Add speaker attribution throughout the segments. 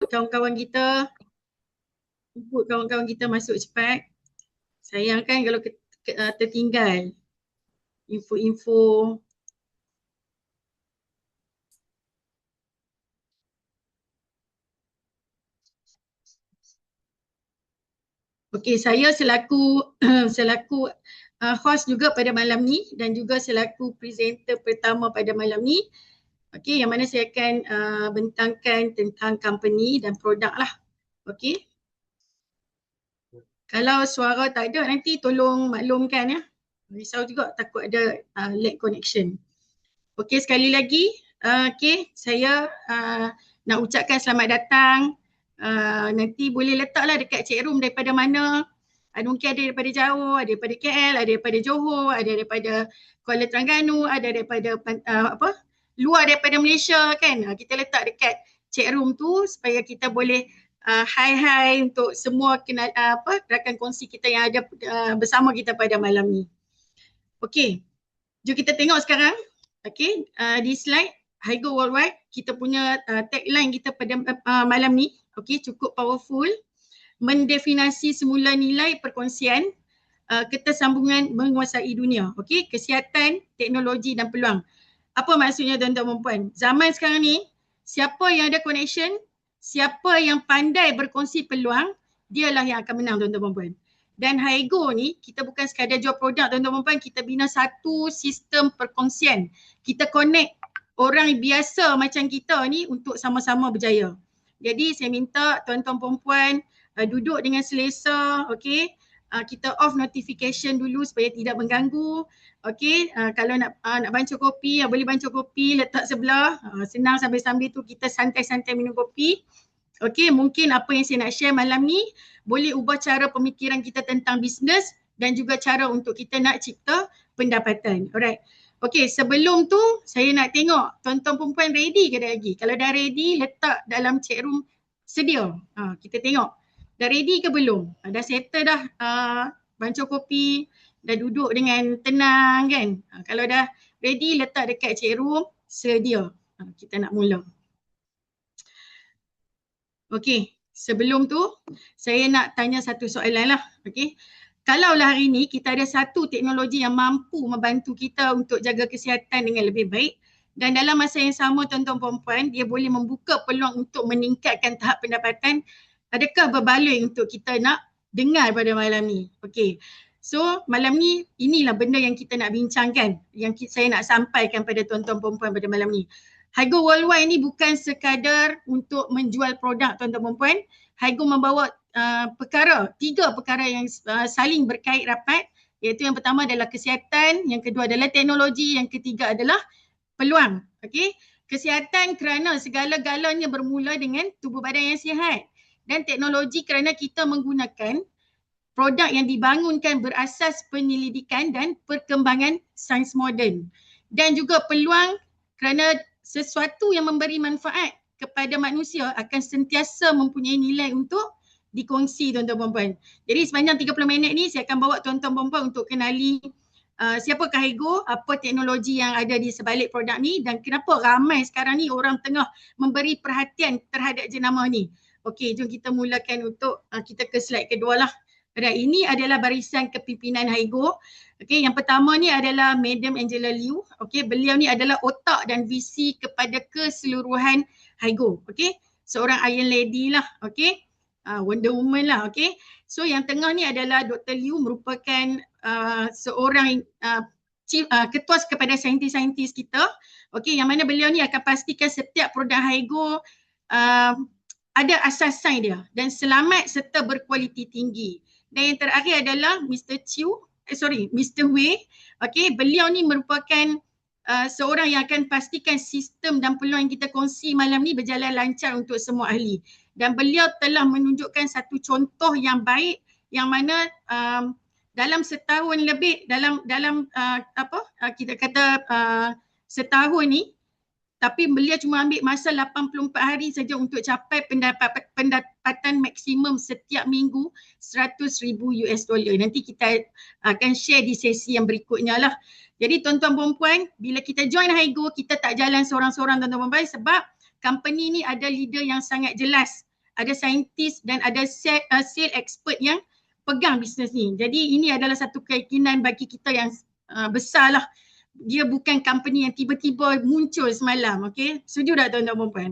Speaker 1: kawan-kawan kita, masuk cepat. Sayangkan kalau tertinggal info-info. Okey, saya selaku host juga pada malam ni dan juga selaku presenter pertama pada malam ni. Okey, yang mana saya akan bentangkan tentang company dan produk lah. Okey. Kalau suara tak ada nanti tolong maklumkan ya. Risau juga takut ada lag connection. Okey, sekali lagi okey, saya nak ucapkan selamat datang. Nanti boleh letaklah dekat chat room daripada mana. Mungkin ada daripada jauh, ada daripada KL, ada daripada Johor, ada daripada Kuala Terengganu, ada daripada luar daripada Malaysia kan. Kita letak dekat chat room tu supaya kita boleh hai untuk semua rakan kongsi kita yang ada bersama kita pada malam ni. Okey, jom kita tengok sekarang. Okey, di slide Haigo Worldwide, kita punya tagline kita pada malam ni, okey, cukup powerful. Mendefinisi semula nilai perkongsian, ketersambungan menguasai dunia. Okey, kesihatan, teknologi dan peluang. Apa maksudnya tuan-tuan dan puan? Zaman sekarang ni, siapa yang ada connection, siapa yang pandai berkongsi peluang, dialah yang akan menang tuan-tuan dan puan. Dan Haigo ni, kita bukan sekadar jual produk tuan-tuan dan puan, kita bina satu sistem perkongsian. Kita connect orang biasa macam kita ni untuk sama-sama berjaya. Jadi saya minta tuan-tuan perempuan duduk dengan selesa, okey. Kita off notification dulu supaya tidak mengganggu. Okey, kalau nak bancur kopi, boleh bancur kopi letak sebelah. Senang sambil-sambil tu kita santai-santai minum kopi. Okey, mungkin apa yang saya nak share malam ni boleh ubah cara pemikiran kita tentang bisnes dan juga cara untuk kita nak cipta pendapatan. Alright. Okey, sebelum tu saya nak tengok tuan-tuan perempuan ready ke lagi? Kalau dah ready, letak dalam chat room sedia. Kita tengok. Dah ready ke belum? Dah settle dah bancur kopi, dah duduk dengan tenang kan? Kalau dah ready, letak dekat chat room sedia. Kita nak mula. Okey, sebelum tu saya nak tanya satu soalan lah. Okey. Kalaulah hari ni kita ada satu teknologi yang mampu membantu kita untuk jaga kesihatan dengan lebih baik dan dalam masa yang sama tuan-tuan perempuan, dia boleh membuka peluang untuk meningkatkan tahap pendapatan, adakah berbaloi untuk kita nak dengar pada malam ni? Okey. So, malam ni inilah benda yang kita nak bincangkan, yang saya nak sampaikan pada tuan-tuan perempuan pada malam ni. Haigo Worldwide ni bukan sekadar untuk menjual produk tuan-tuan perempuan. Haigo membawa tiga perkara yang saling berkait rapat, iaitu yang pertama adalah kesihatan, yang kedua adalah teknologi, yang ketiga adalah peluang. Okey. Kesihatan kerana segala-galanya bermula dengan tubuh badan yang sihat, dan teknologi kerana kita menggunakan produk yang dibangunkan berasas penyelidikan dan perkembangan sains moden, dan juga peluang kerana sesuatu yang memberi manfaat kepada manusia akan sentiasa mempunyai nilai untuk dikongsi tuan-tuan perempuan. Jadi sepanjang 30 minit ni saya akan bawa tuan-tuan perempuan untuk kenali siapakah Haigo, apa teknologi yang ada di sebalik produk ni dan kenapa ramai sekarang ni orang tengah memberi perhatian terhadap jenama ni. Okey, jom kita mulakan untuk kita ke slide kedua lah. Ini adalah barisan kepimpinan Haigo. Okey, yang pertama ni adalah Madam Angela Liu. Okey, beliau ni adalah otak dan visi kepada keseluruhan Haigo. Okey, seorang Iron Lady lah. Okey, Wonder Woman lah. Okey, so yang tengah ni adalah Dr. Liu, merupakan seorang ketua kepada saintis-saintis kita. Okey, yang mana beliau ni akan pastikan setiap produk Haigo ada asas sains dia dan selamat serta berkualiti tinggi. Dan yang terakhir adalah Mr. Wei. Okey, beliau ni merupakan seorang yang akan pastikan sistem dan peluang yang kita kongsi malam ni berjalan lancar untuk semua ahli. Dan beliau telah menunjukkan satu contoh yang baik yang mana dalam setahun lebih, kita kata setahun ni, tapi beliau cuma ambil masa 84 hari saja untuk capai pendapatan maksimum setiap minggu $100,000. Nanti kita akan share di sesi yang berikutnya lah. Jadi tuan-tuan perempuan, bila kita join Haigo, kita tak jalan seorang-seorang tuan-tuan perempuan sebab company ni ada leader yang sangat jelas ada saintis dan ada sales expert yang pegang bisnes ni. Jadi ini adalah satu keyakinan bagi kita yang besar lah. Dia bukan company yang tiba-tiba muncul semalam. Okay, setuju tak tuan-tuan dan puan?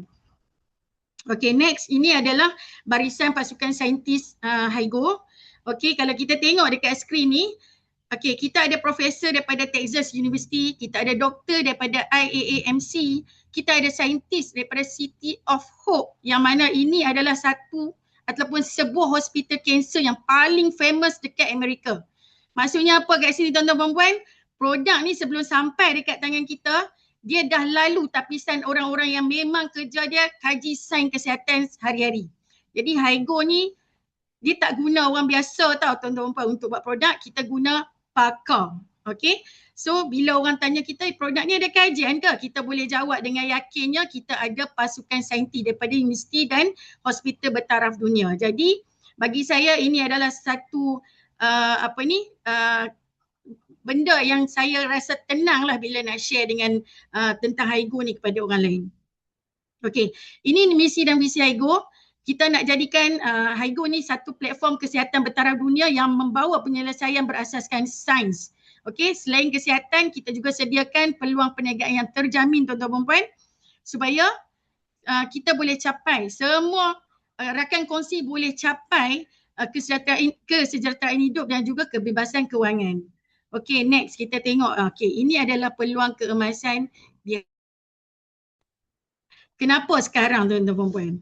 Speaker 1: Okay, next ini adalah barisan pasukan saintis HIGO. Okay, kalau kita tengok dekat skrin ni, okay, kita ada profesor daripada Texas University, kita ada doktor daripada IAAMC, kita ada saintis daripada City of Hope, yang mana ini adalah satu ataupun sebuah hospital kanser yang paling famous dekat Amerika. Maksudnya apa kat sini tuan-tuan dan puan? Produk ni sebelum sampai dekat tangan kita, dia dah lalu tapisan orang-orang yang memang kerja dia kaji sains kesihatan hari-hari. Jadi HIGO ni dia tak guna orang biasa tau tuan-tuan dan puan untuk buat produk, kita guna pakar. Okay, so bila orang tanya kita produk ni ada kajian ke, kita boleh jawab dengan yakinnya kita ada pasukan saintis daripada universiti dan hospital bertaraf dunia. Jadi bagi saya ini adalah satu benda yang saya rasa tenang lah bila nak share dengan tentang HIGO ni kepada orang lain. Okay, ini misi dan visi HIGO. Kita nak jadikan HIGO ni satu platform kesihatan bertaraf dunia yang membawa penyelesaian berasaskan sains. Okay, selain kesihatan, kita juga sediakan peluang perniagaan yang terjamin tuan-tuan dan puan, supaya kita boleh capai, semua rakan kongsi boleh capai kesejahteraan hidup dan juga kebebasan kewangan. Okay, next kita tengok. Okay, ini adalah peluang keemasan dia. Kenapa sekarang tuan-tuan dan puan?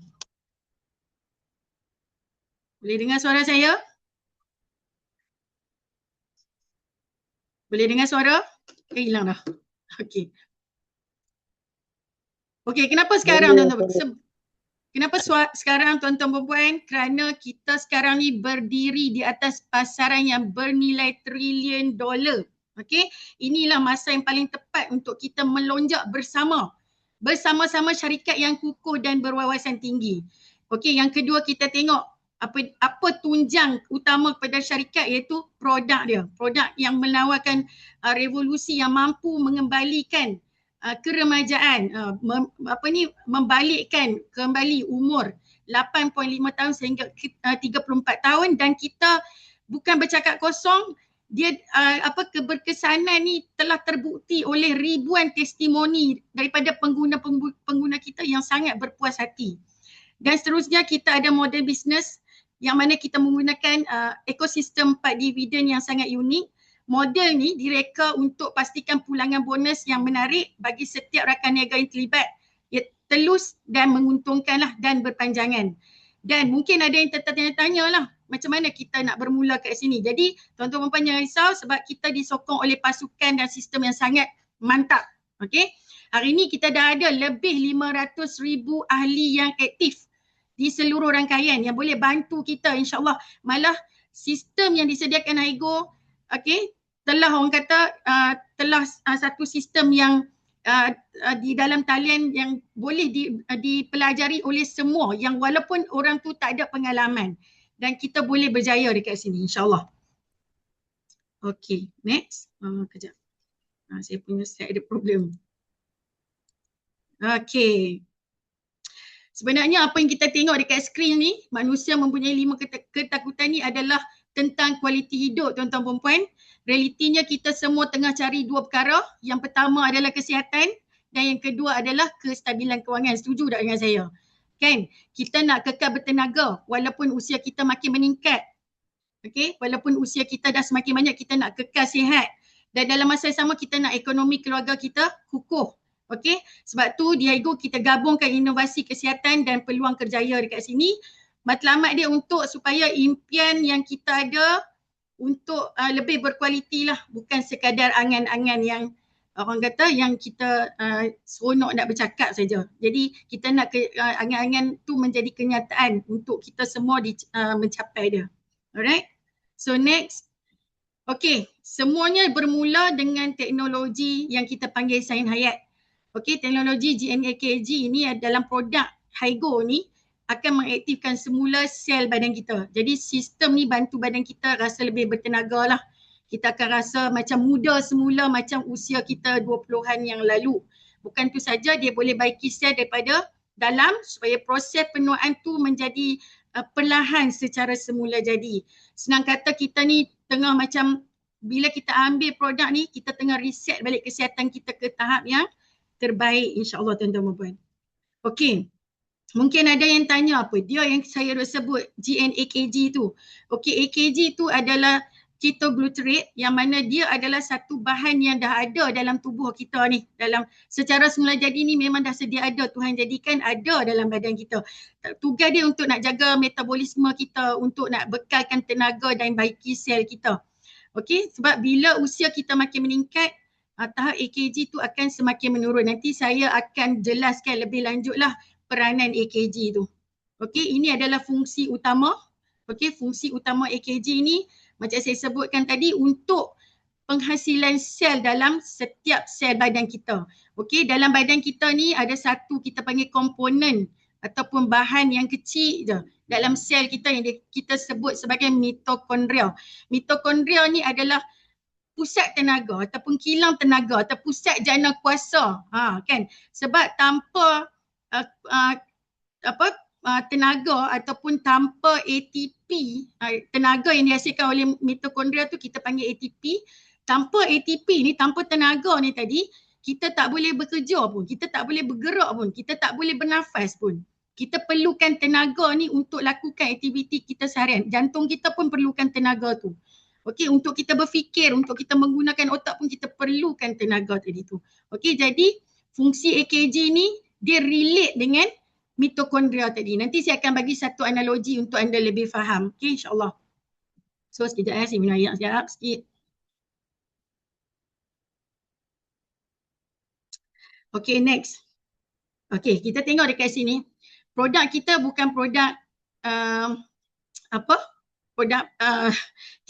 Speaker 1: Boleh dengar suara saya? Boleh dengar suara? Hilang dah. Okey. Okey, kenapa sekarang tuan-tuan? Kenapa sekarang tuan-tuan dan puan? Kerana kita sekarang ni berdiri di atas pasaran yang bernilai trilion dolar. Okey, inilah masa yang paling tepat untuk kita melonjak bersama-sama syarikat yang kukuh dan berwawasan tinggi. Okey, yang kedua kita tengok apa tunjang utama kepada syarikat, iaitu produk dia. Produk yang menawarkan revolusi yang mampu mengembalikan keremajaan, membalikkan kembali umur 8.5 tahun sehingga 34 tahun, dan kita bukan bercakap kosong, dia keberkesanan ni telah terbukti oleh ribuan testimoni daripada pengguna kita yang sangat berpuas hati. Dan seterusnya kita ada model bisnes yang mana kita menggunakan ekosistem 4 dividen yang sangat unik. Model ni direka untuk pastikan pulangan bonus yang menarik bagi setiap rakan niaga yang terlibat. Ia telus dan menguntungkanlah dan berpanjangan. Dan mungkin ada yang tertanya-tanya lah, macam mana kita nak bermula kat sini. Jadi tuan-tuan dan puan jangan risau sebab kita disokong oleh pasukan dan sistem yang sangat mantap. Okay? Hari ini kita dah ada lebih 500,000 ahli yang aktif di seluruh rangkaian yang boleh bantu kita, insyaAllah. Malah sistem yang disediakan HIGO, okay, telah orang kata telah satu sistem yang di dalam talian yang boleh dipelajari oleh semua, yang walaupun orang tu tak ada pengalaman, dan kita boleh berjaya dekat sini, insyaAllah. Okay, next. Kejap. Saya punya slide ada problem. Okay. Sebenarnya apa yang kita tengok dekat skrin ni, manusia mempunyai 5 ketakutan ni adalah tentang kualiti hidup tuan-tuan dan puan. Realitinya kita semua tengah cari 2 perkara. Yang pertama adalah kesihatan dan yang kedua adalah kestabilan kewangan. Setuju tak dengan saya? Kan? Kita nak kekal bertenaga walaupun usia kita makin meningkat. Okay? Walaupun usia kita dah semakin banyak, kita nak kekal sihat. Dan dalam masa yang sama kita nak ekonomi keluarga kita kukuh. Okey, sebab tu di HIGO kita gabungkan inovasi kesihatan dan peluang kerjaya dekat sini. Matlamat dia untuk supaya impian yang kita ada untuk lebih berkualiti lah, bukan sekadar angan-angan yang orang kata yang kita seronok nak bercakap saja. Jadi kita nak angan-angan tu menjadi kenyataan untuk kita semua mencapai dia. Alright, so next. Okey, semuanya bermula dengan teknologi yang kita panggil sains hayat. Okey, teknologi GNAKG ini dalam produk HIGO ni akan mengaktifkan semula sel badan kita. Jadi sistem ni bantu badan kita rasa lebih bertenaga lah. Kita akan rasa macam muda semula macam usia kita 20-an yang lalu. Bukan tu saja, dia boleh baiki sel daripada dalam supaya proses penuaan tu menjadi perlahan secara semula jadi. Senang kata kita ni tengah macam bila kita ambil produk ni, kita tengah reset balik kesihatan kita ke tahap yang terbaik, insyaAllah tuan-tuan dan puan. Okey. Mungkin ada yang tanya apa dia yang saya sebut GNAKG tu. Okey, AKG tu adalah keto glutarate yang mana dia adalah satu bahan yang dah ada dalam tubuh kita ni. Dalam secara semula jadi ni memang dah sedia ada, Tuhan jadikan ada dalam badan kita. Tugas dia untuk nak jaga metabolisme kita, untuk nak bekalkan tenaga dan baiki sel kita. Okey, sebab bila usia kita makin meningkat, tahap AKG tu akan semakin menurun. Nanti saya akan jelaskan lebih lanjutlah peranan AKG tu. Okey, ini adalah fungsi utama. Okey, fungsi utama AKG ni macam saya sebutkan tadi untuk penghasilan sel dalam setiap sel badan kita. Okey, dalam badan kita ni ada satu kita panggil komponen ataupun bahan yang kecil je dalam sel kita yang kita sebut sebagai mitokondria. Mitokondria ni adalah pusat tenaga ataupun kilang tenaga atau pusat jana kuasa. Kan? Sebab tanpa tenaga ataupun tanpa ATP, tenaga yang dihasilkan oleh mitokondria tu kita panggil ATP. Tanpa ATP ni, tanpa tenaga ni tadi, kita tak boleh bekerja pun, kita tak boleh bergerak pun, kita tak boleh bernafas pun. Kita perlukan tenaga ni untuk lakukan aktiviti kita seharian. Jantung kita pun perlukan tenaga tu. Okey, untuk kita berfikir, untuk kita menggunakan otak pun kita perlukan tenaga tadi tu. Okey, jadi fungsi AKG ni dia relate dengan mitokondria tadi. Nanti saya akan bagi satu analogi untuk anda lebih faham. Okey, insyaAllah. So sekejap saya minum air sekejap sikit. Okey, next. Okey, kita tengok dekat sini. Produk kita bukan produk produk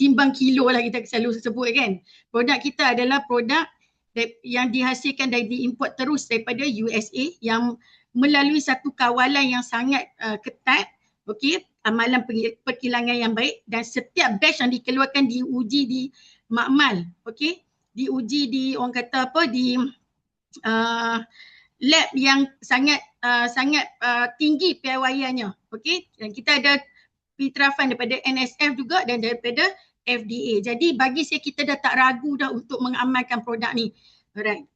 Speaker 1: timbang kilo lah kita selalu sebut kan. Produk kita adalah produk yang dihasilkan dan diimport terus daripada USA yang melalui satu kawalan yang sangat ketat, okey, amalan perkilangan yang baik dan setiap batch yang dikeluarkan diuji di makmal, okey, diuji di orang kata apa di lab yang sangat tinggi piawaiannya, okey, dan kita ada pitrafan daripada NSF juga dan daripada FDA. Jadi bagi saya kita dah tak ragu dah untuk mengamalkan produk ni. Alright.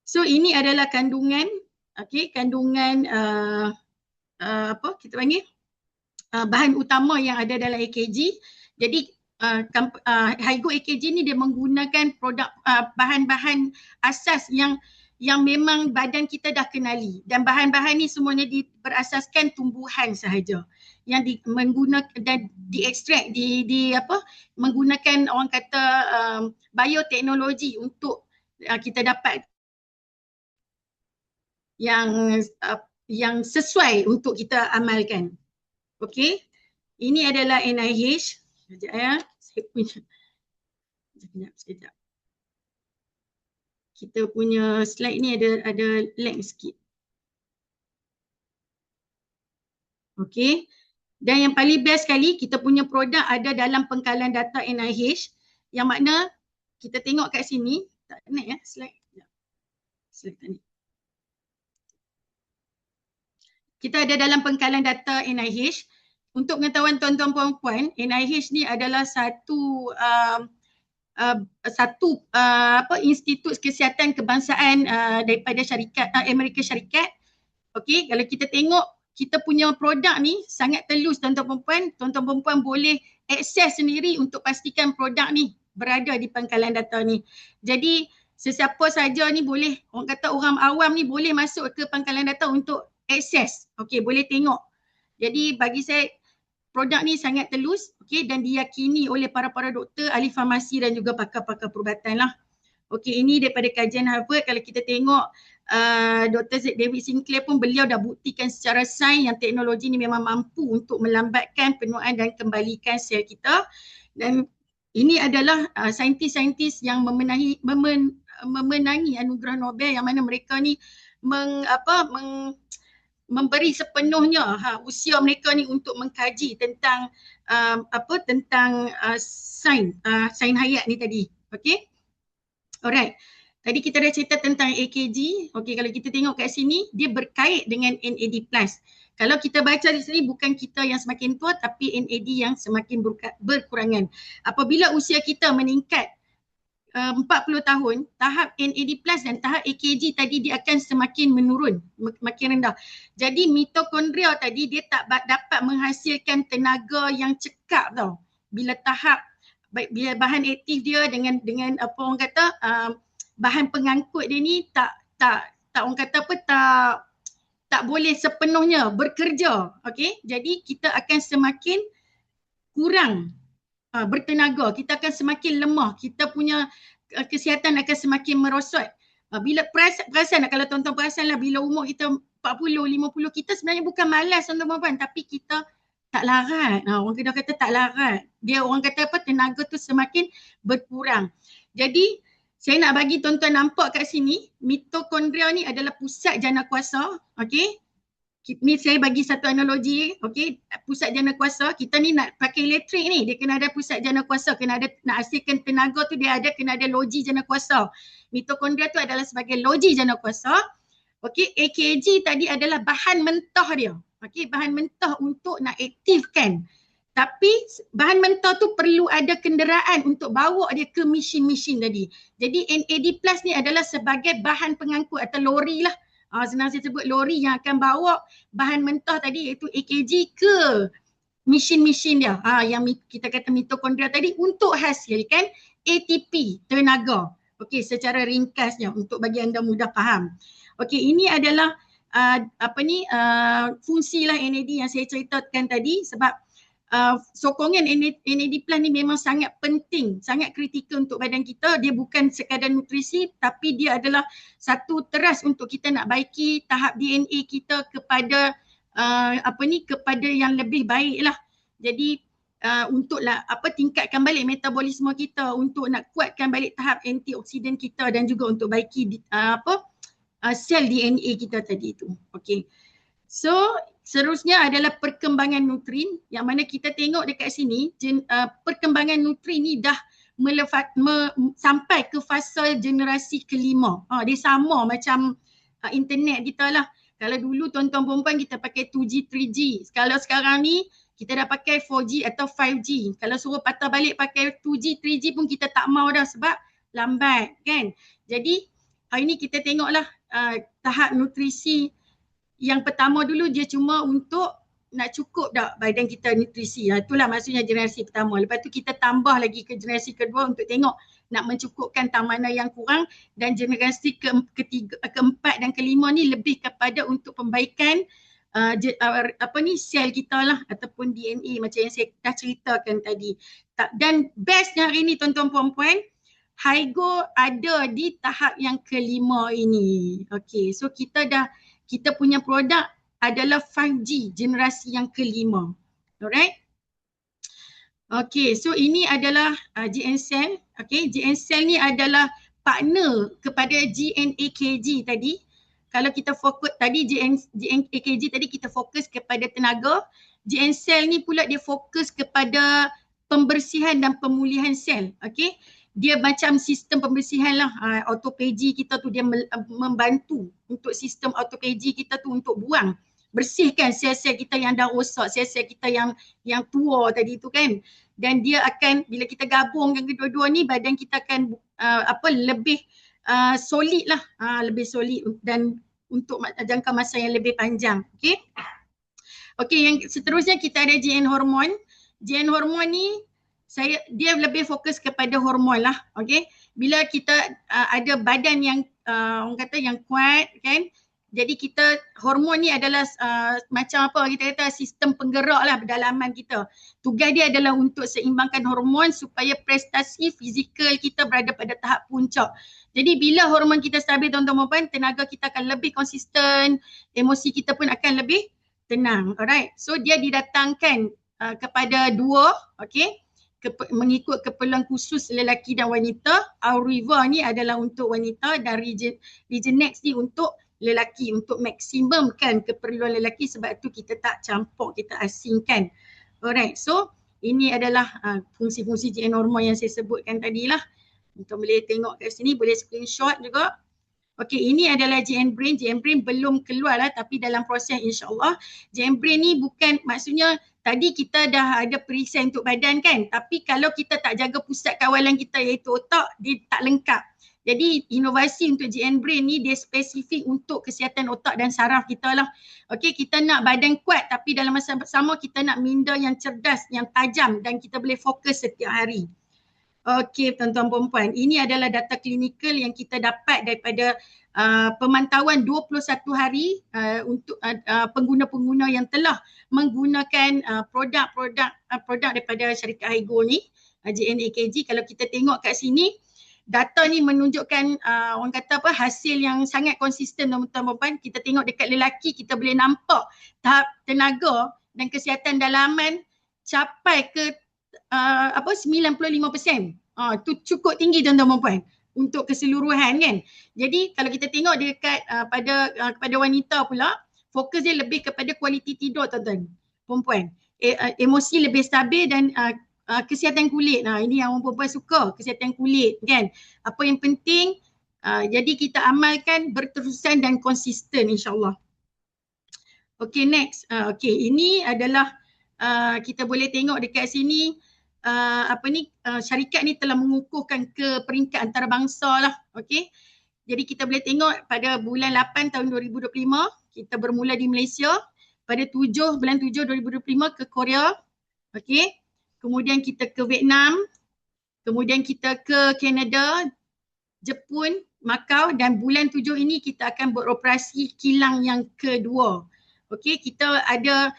Speaker 1: So ini adalah kandungan, okey, kandungan apa kita panggil bahan utama yang ada dalam AKG. Jadi Hygo AKG ni dia menggunakan produk bahan-bahan asas yang memang badan kita dah kenali dan bahan-bahan ni semuanya berasaskan tumbuhan sahaja yang menggunakan dan diekstrak menggunakan orang kata bioteknologi untuk kita dapat yang sesuai untuk kita amalkan. Okey. Ini adalah NIH. Sekejap ya. Saya punya sekejap. Kita punya slide ni ada lag sikit. Okey. Dan yang paling best sekali, kita punya produk ada dalam pengkalan data NIH yang makna kita tengok kat sini, tak naik ya slide. Slide tak naik. Kita ada dalam pengkalan data NIH. Untuk pengetahuan tuan-tuan puan-puan, NIH ni adalah satu institut kesihatan kebangsaan daripada syarikat Amerika Syarikat. Okey, kalau kita tengok kita punya produk ni sangat telus tuan-tuan perempuan boleh akses sendiri untuk pastikan produk ni berada di pangkalan data ni. Jadi sesiapa saja ni boleh, orang kata orang awam ni boleh masuk ke pangkalan data untuk akses. Okey, boleh tengok. Jadi bagi saya produk ni sangat telus, okey, dan diyakini oleh para doktor, ahli farmasi dan juga pakar-pakar perubatan lah. Okey, ini daripada kajian Harvard. Kalau kita tengok Dr. David Sinclair pun beliau dah buktikan secara sains yang teknologi ni memang mampu untuk melambatkan penuaan dan kembalikan sel kita. Dan ini adalah saintis-saintis yang memenangi anugerah Nobel yang mana mereka ni memberi sepenuhnya usia mereka ni untuk mengkaji tentang sains hayat ni tadi. Okey. Alright. Tadi kita dah cerita tentang AKG. Okey, kalau kita tengok kat sini, dia berkait dengan NAD+. Kalau kita baca di sini, bukan kita yang semakin tua, tapi NAD yang semakin berkurangan. Apabila usia kita meningkat 40 tahun, tahap NAD+ dan tahap AKG tadi dia akan semakin menurun, makin rendah. Jadi mitokondria tadi dia tak dapat menghasilkan tenaga yang cekap tau. Bila bila bahan aktif dia dengan apa orang kata bahan pengangkut dia ni tak orang kata apa tak boleh sepenuhnya bekerja. Okey, jadi kita akan semakin kurang bertenaga, kita akan semakin lemah, kita punya kesihatan akan semakin merosot. Bila perasan kalau tuan-tuan perasan lah, bila umur kita 40, 50, kita sebenarnya bukan malas tuan-tuan puan, tapi kita tak larat. Orang kata tak larat. Dia orang kata apa, tenaga tu semakin berkurang. Jadi saya nak bagi tuan-tuan nampak kat sini, mitokondria ni adalah pusat jana kuasa. Okey. Ni saya bagi satu analogi, okey, pusat jana kuasa, kita ni nak pakai elektrik ni, dia kena ada pusat jana kuasa, kena ada, nak hasilkan tenaga tu dia ada, kena ada loji jana kuasa. Mitokondria tu adalah sebagai loji jana kuasa. Okey, AKG tadi adalah bahan mentah dia. Okey, bahan mentah untuk nak aktifkan. Tapi bahan mentah tu perlu ada kenderaan untuk bawa dia ke mesin-mesin tadi. Jadi NAD+ ni adalah sebagai bahan pengangkut atau lori lah. Senang saya sebut lori yang akan bawa bahan mentah tadi iaitu AKG ke mesin-mesin dia. Yang kita kata mitokondria tadi untuk hasilkan ATP, tenaga. Okey, secara ringkasnya untuk bagi anda mudah faham. Okey, ini adalah fungsi lah NAD yang saya ceritakan tadi, sebab sokongan NAD+ ni memang sangat penting, sangat kritikal untuk badan kita. Dia bukan sekadar nutrisi, tapi dia adalah satu teras untuk kita nak baiki tahap DNA kita kepada kepada yang lebih baik lah. Jadi untuklah tingkatkan balik metabolisme kita, untuk nak kuatkan balik tahap antioksidan kita, dan juga untuk baiki sel DNA kita tadi tu. Okey. So seterusnya adalah perkembangan nutrin, yang mana kita tengok dekat sini perkembangan nutrin ni dah sampai ke fasa generasi kelima. Dia sama macam internet kita lah. Kalau dulu tuan-tuan perempuan kita pakai 2G, 3G. Kalau sekarang ni kita dah pakai 4G atau 5G. Kalau suruh patah balik pakai 2G, 3G pun kita tak mau dah sebab lambat kan. Jadi hari ni kita tengoklah tahap nutrisi. Yang pertama dulu dia cuma untuk nak cukup tak badan kita nutrisi. Itulah maksudnya generasi pertama. Lepas tu kita tambah lagi ke generasi kedua untuk tengok nak mencukupkan tang mana yang kurang, dan generasi keempat dan kelima ni lebih kepada untuk pembaikan sel kita lah, ataupun DNA macam yang saya dah ceritakan tadi. Dan bestnya hari ni tuan-tuan puan-puan, Hygo ada di tahap yang kelima ini. Okey, so kita punya produk adalah 5G generasi yang kelima. Alright. Okey, so ini adalah GNCell. Okey, GNCell ni adalah partner kepada GNAKG tadi. Kalau kita fokus tadi GNAKG tadi kita fokus kepada tenaga, GNCell ni pula dia fokus kepada pembersihan dan pemulihan sel. Okey. Dia macam sistem pembersihan lah. Autophagy kita tu dia membantu untuk sistem autophagy kita tu untuk bersihkan sel-sel kita yang dah rosak, sel-sel kita yang tua tadi tu kan. Dan dia akan, bila kita gabungkan kedua-dua ni, badan kita akan lebih solid lah, lebih solid dan untuk jangka masa yang lebih panjang. Okay. Okay, yang seterusnya kita ada GN hormon. GN hormon ni dia lebih fokus kepada hormon lah. Okay. Bila kita ada badan yang orang kata yang kuat kan, jadi kita hormon ni adalah macam apa kita kata sistem penggerak lah pedalaman kita. Tugas dia adalah untuk seimbangkan hormon supaya prestasi fizikal kita berada pada tahap puncak. Jadi bila hormon kita stabil tuan-tuan puan, tenaga kita akan lebih konsisten, emosi kita pun akan lebih tenang. Alright. So dia didatangkan kepada dua, okay, mengikut keperluan khusus lelaki dan wanita. Auriva ni adalah untuk wanita dan Regenex ni untuk lelaki, untuk maksimumkan keperluan lelaki. Sebab tu kita tak campur, kita asingkan. Alright, so ini adalah fungsi-fungsi GN hormon yang saya sebutkan tadi lah. Tuan boleh tengok kat sini, boleh screenshot juga. Okey, ini adalah JNBrain. JNBrain belum keluar lah tapi dalam proses insyaAllah. JNBrain ni bukan, maksudnya tadi kita dah ada perisai untuk badan kan, tapi kalau kita tak jaga pusat kawalan kita iaitu otak, dia tak lengkap. Jadi inovasi untuk JNBrain ni dia spesifik untuk kesihatan otak dan saraf kita lah. Okey, kita nak badan kuat tapi dalam masa sama kita nak minda yang cerdas, yang tajam dan kita boleh fokus setiap hari. Okey, tuan-tuan perempuan, ini adalah data klinikal yang kita dapat daripada pemantauan 21 hari untuk pengguna-pengguna yang telah menggunakan produk daripada syarikat Haigo ni, JNAKG. Kalau kita tengok kat sini, data ni menunjukkan orang kata apa, hasil yang sangat konsisten, tuan-tuan perempuan. Kita tengok dekat lelaki, kita boleh nampak tahap tenaga dan kesihatan dalaman capai ke 95%. Tu cukup tinggi tuan-tuan perempuan untuk keseluruhan kan. Jadi kalau kita tengok dekat kepada wanita pula, fokus dia lebih kepada kualiti tidur tuan-tuan perempuan. Emosi lebih stabil dan kesihatan kulit. Ini yang orang perempuan suka, kesihatan kulit kan. Apa yang penting, jadi kita amalkan berterusan dan konsisten insyaAllah. Okay, next. Okay, ini adalah kita boleh tengok dekat sini, syarikat ni telah mengukuhkan ke peringkat antarabangsa lah. Okey. Jadi kita boleh tengok pada bulan 8 tahun 2025 kita bermula di Malaysia, pada bulan 7 2025 ke Korea. Okey. Kemudian kita ke Vietnam, kemudian kita ke Kanada, Jepun, Macau, dan bulan 7 ini kita akan beroperasi kilang yang kedua. Okey, kita ada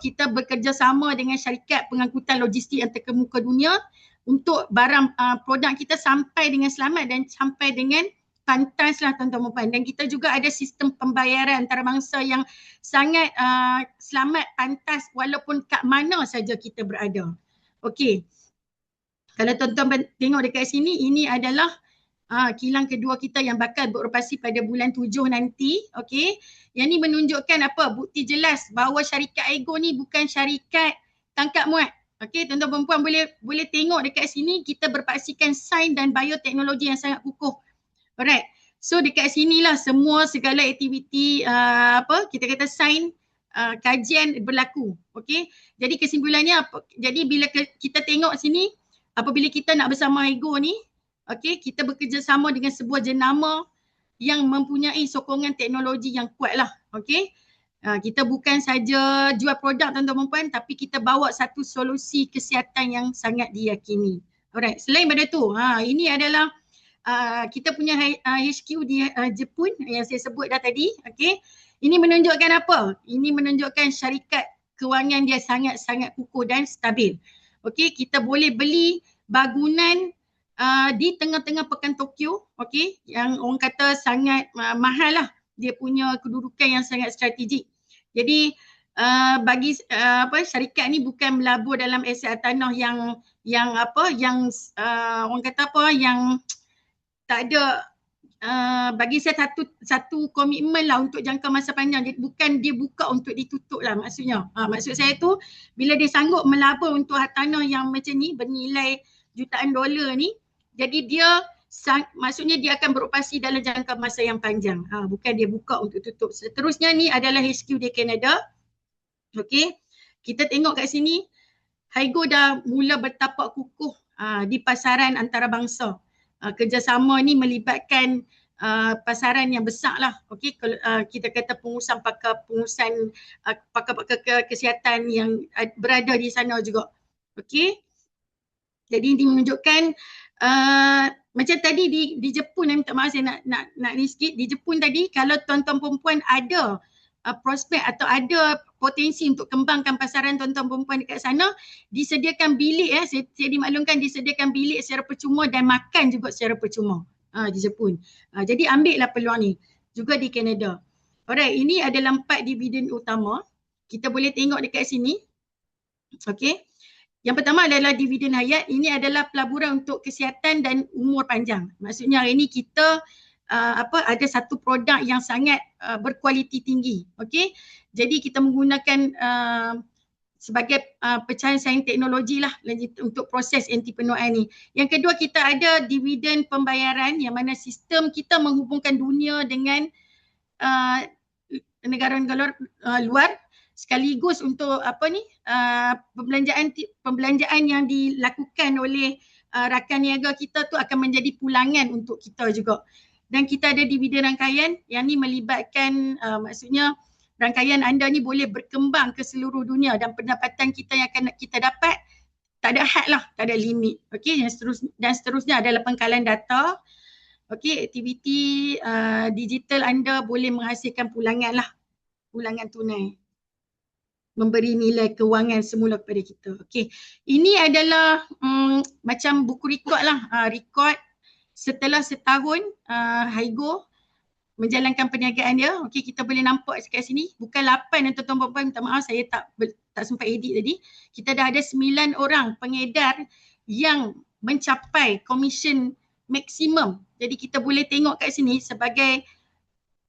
Speaker 1: kita bekerjasama dengan syarikat pengangkutan logistik yang terkemuka dunia untuk barang produk kita sampai dengan selamat dan sampai dengan pantas lah tuan-tuan puan. Dan kita juga ada sistem pembayaran antarabangsa yang sangat selamat, pantas walaupun kat mana saja kita berada. Okey. Kalau tuan-tuan tengok dekat sini, ini adalah kilang kedua kita yang bakal beroperasi pada bulan 7 nanti. Okey. Yang ni menunjukkan apa? Bukti jelas bahawa syarikat Haigo ni bukan syarikat tangkap muat. Okey, tuan-tuan perempuan boleh tengok dekat sini kita berpaksikan sains dan bioteknologi yang sangat kukuh. Alright. So dekat sinilah semua segala aktiviti kita kata sains kajian berlaku. Okey. Jadi kesimpulannya apa? Jadi bila kita tengok sini, apabila kita nak bersama Haigo ni, okey, kita bekerjasama dengan sebuah jenama yang mempunyai sokongan teknologi yang kuat lah. Okey. Kita bukan saja jual produk tuan-tuan perempuan, tapi kita bawa satu solusi kesihatan yang sangat diyakini. Alright. Selain daripada tu, ini adalah kita punya HQ di Jepun yang saya sebut dah tadi. Okey. Ini menunjukkan apa? Ini menunjukkan syarikat kewangan dia sangat-sangat kukuh dan stabil. Okey, kita boleh beli bangunan di tengah-tengah pekan Tokyo, okey, yang orang kata sangat mahal lah. Dia punya kedudukan yang sangat strategik. Jadi bagi syarikat ni bukan melabur dalam aset tanah yang orang kata apa, yang tak ada, bagi saya satu komitmen lah untuk jangka masa panjang. Bukan dia buka untuk ditutup lah maksudnya. Maksud saya tu bila dia sanggup melabur untuk tanah yang macam ni bernilai jutaan dolar ni, jadi dia maksudnya dia akan beroperasi dalam jangka masa yang panjang. Bukan dia buka untuk tutup. Seterusnya ni adalah HQ di Kanada. Okey. Kita tengok kat sini Haigo dah mula bertapak kukuh di pasaran antarabangsa. Kerjasama ni melibatkan pasaran yang besar lah. Okey, kita kata pakar kesihatan yang berada di sana juga. Okey. Jadi ini menunjukkan macam tadi di Jepun, minta maaf saya nak ni sikit. Di Jepun tadi kalau tuan-tuan perempuan ada prospek atau ada potensi untuk kembangkan pasaran tuan-tuan perempuan dekat sana, disediakan bilik saya dimaklumkan disediakan bilik secara percuma dan makan juga secara percuma di Jepun. Jadi ambillah peluang ni juga di Kanada. Alright, ini adalah 4 dividen utama. Kita boleh tengok dekat sini. Okey. Yang pertama adalah dividen hayat. Ini adalah pelaburan untuk kesihatan dan umur panjang. Maksudnya hari ini kita ada satu produk yang sangat berkualiti tinggi. Okey. Jadi kita menggunakan sebagai pecahan sains teknologi lah untuk proses anti-penuaan ni. Yang kedua, kita ada dividen pembayaran yang mana sistem kita menghubungkan dunia dengan negara-negara luar, sekaligus untuk pembelanjaan yang dilakukan oleh rakan niaga kita tu akan menjadi pulangan untuk kita juga. Dan kita ada dividen rangkaian yang ni melibatkan maksudnya rangkaian anda ni boleh berkembang ke seluruh dunia dan pendapatan kita yang akan kita dapat tak ada had lah, tak ada limit. Okey, dan seterusnya adalah pengkalan data. Okey, aktiviti digital anda boleh menghasilkan pulangan lah, pulangan tunai, memberi nilai kewangan semula kepada kita. Okey, ini adalah macam buku rekod lah, rekod setelah setahun Haigo menjalankan perniagaan dia. Okey, kita boleh nampak kat sini, bukan 8 tuan-tuan dan puan, minta maaf saya tak sempat edit tadi. Kita dah ada 9 orang pengedar yang mencapai komisen maksimum. Jadi kita boleh tengok kat sini sebagai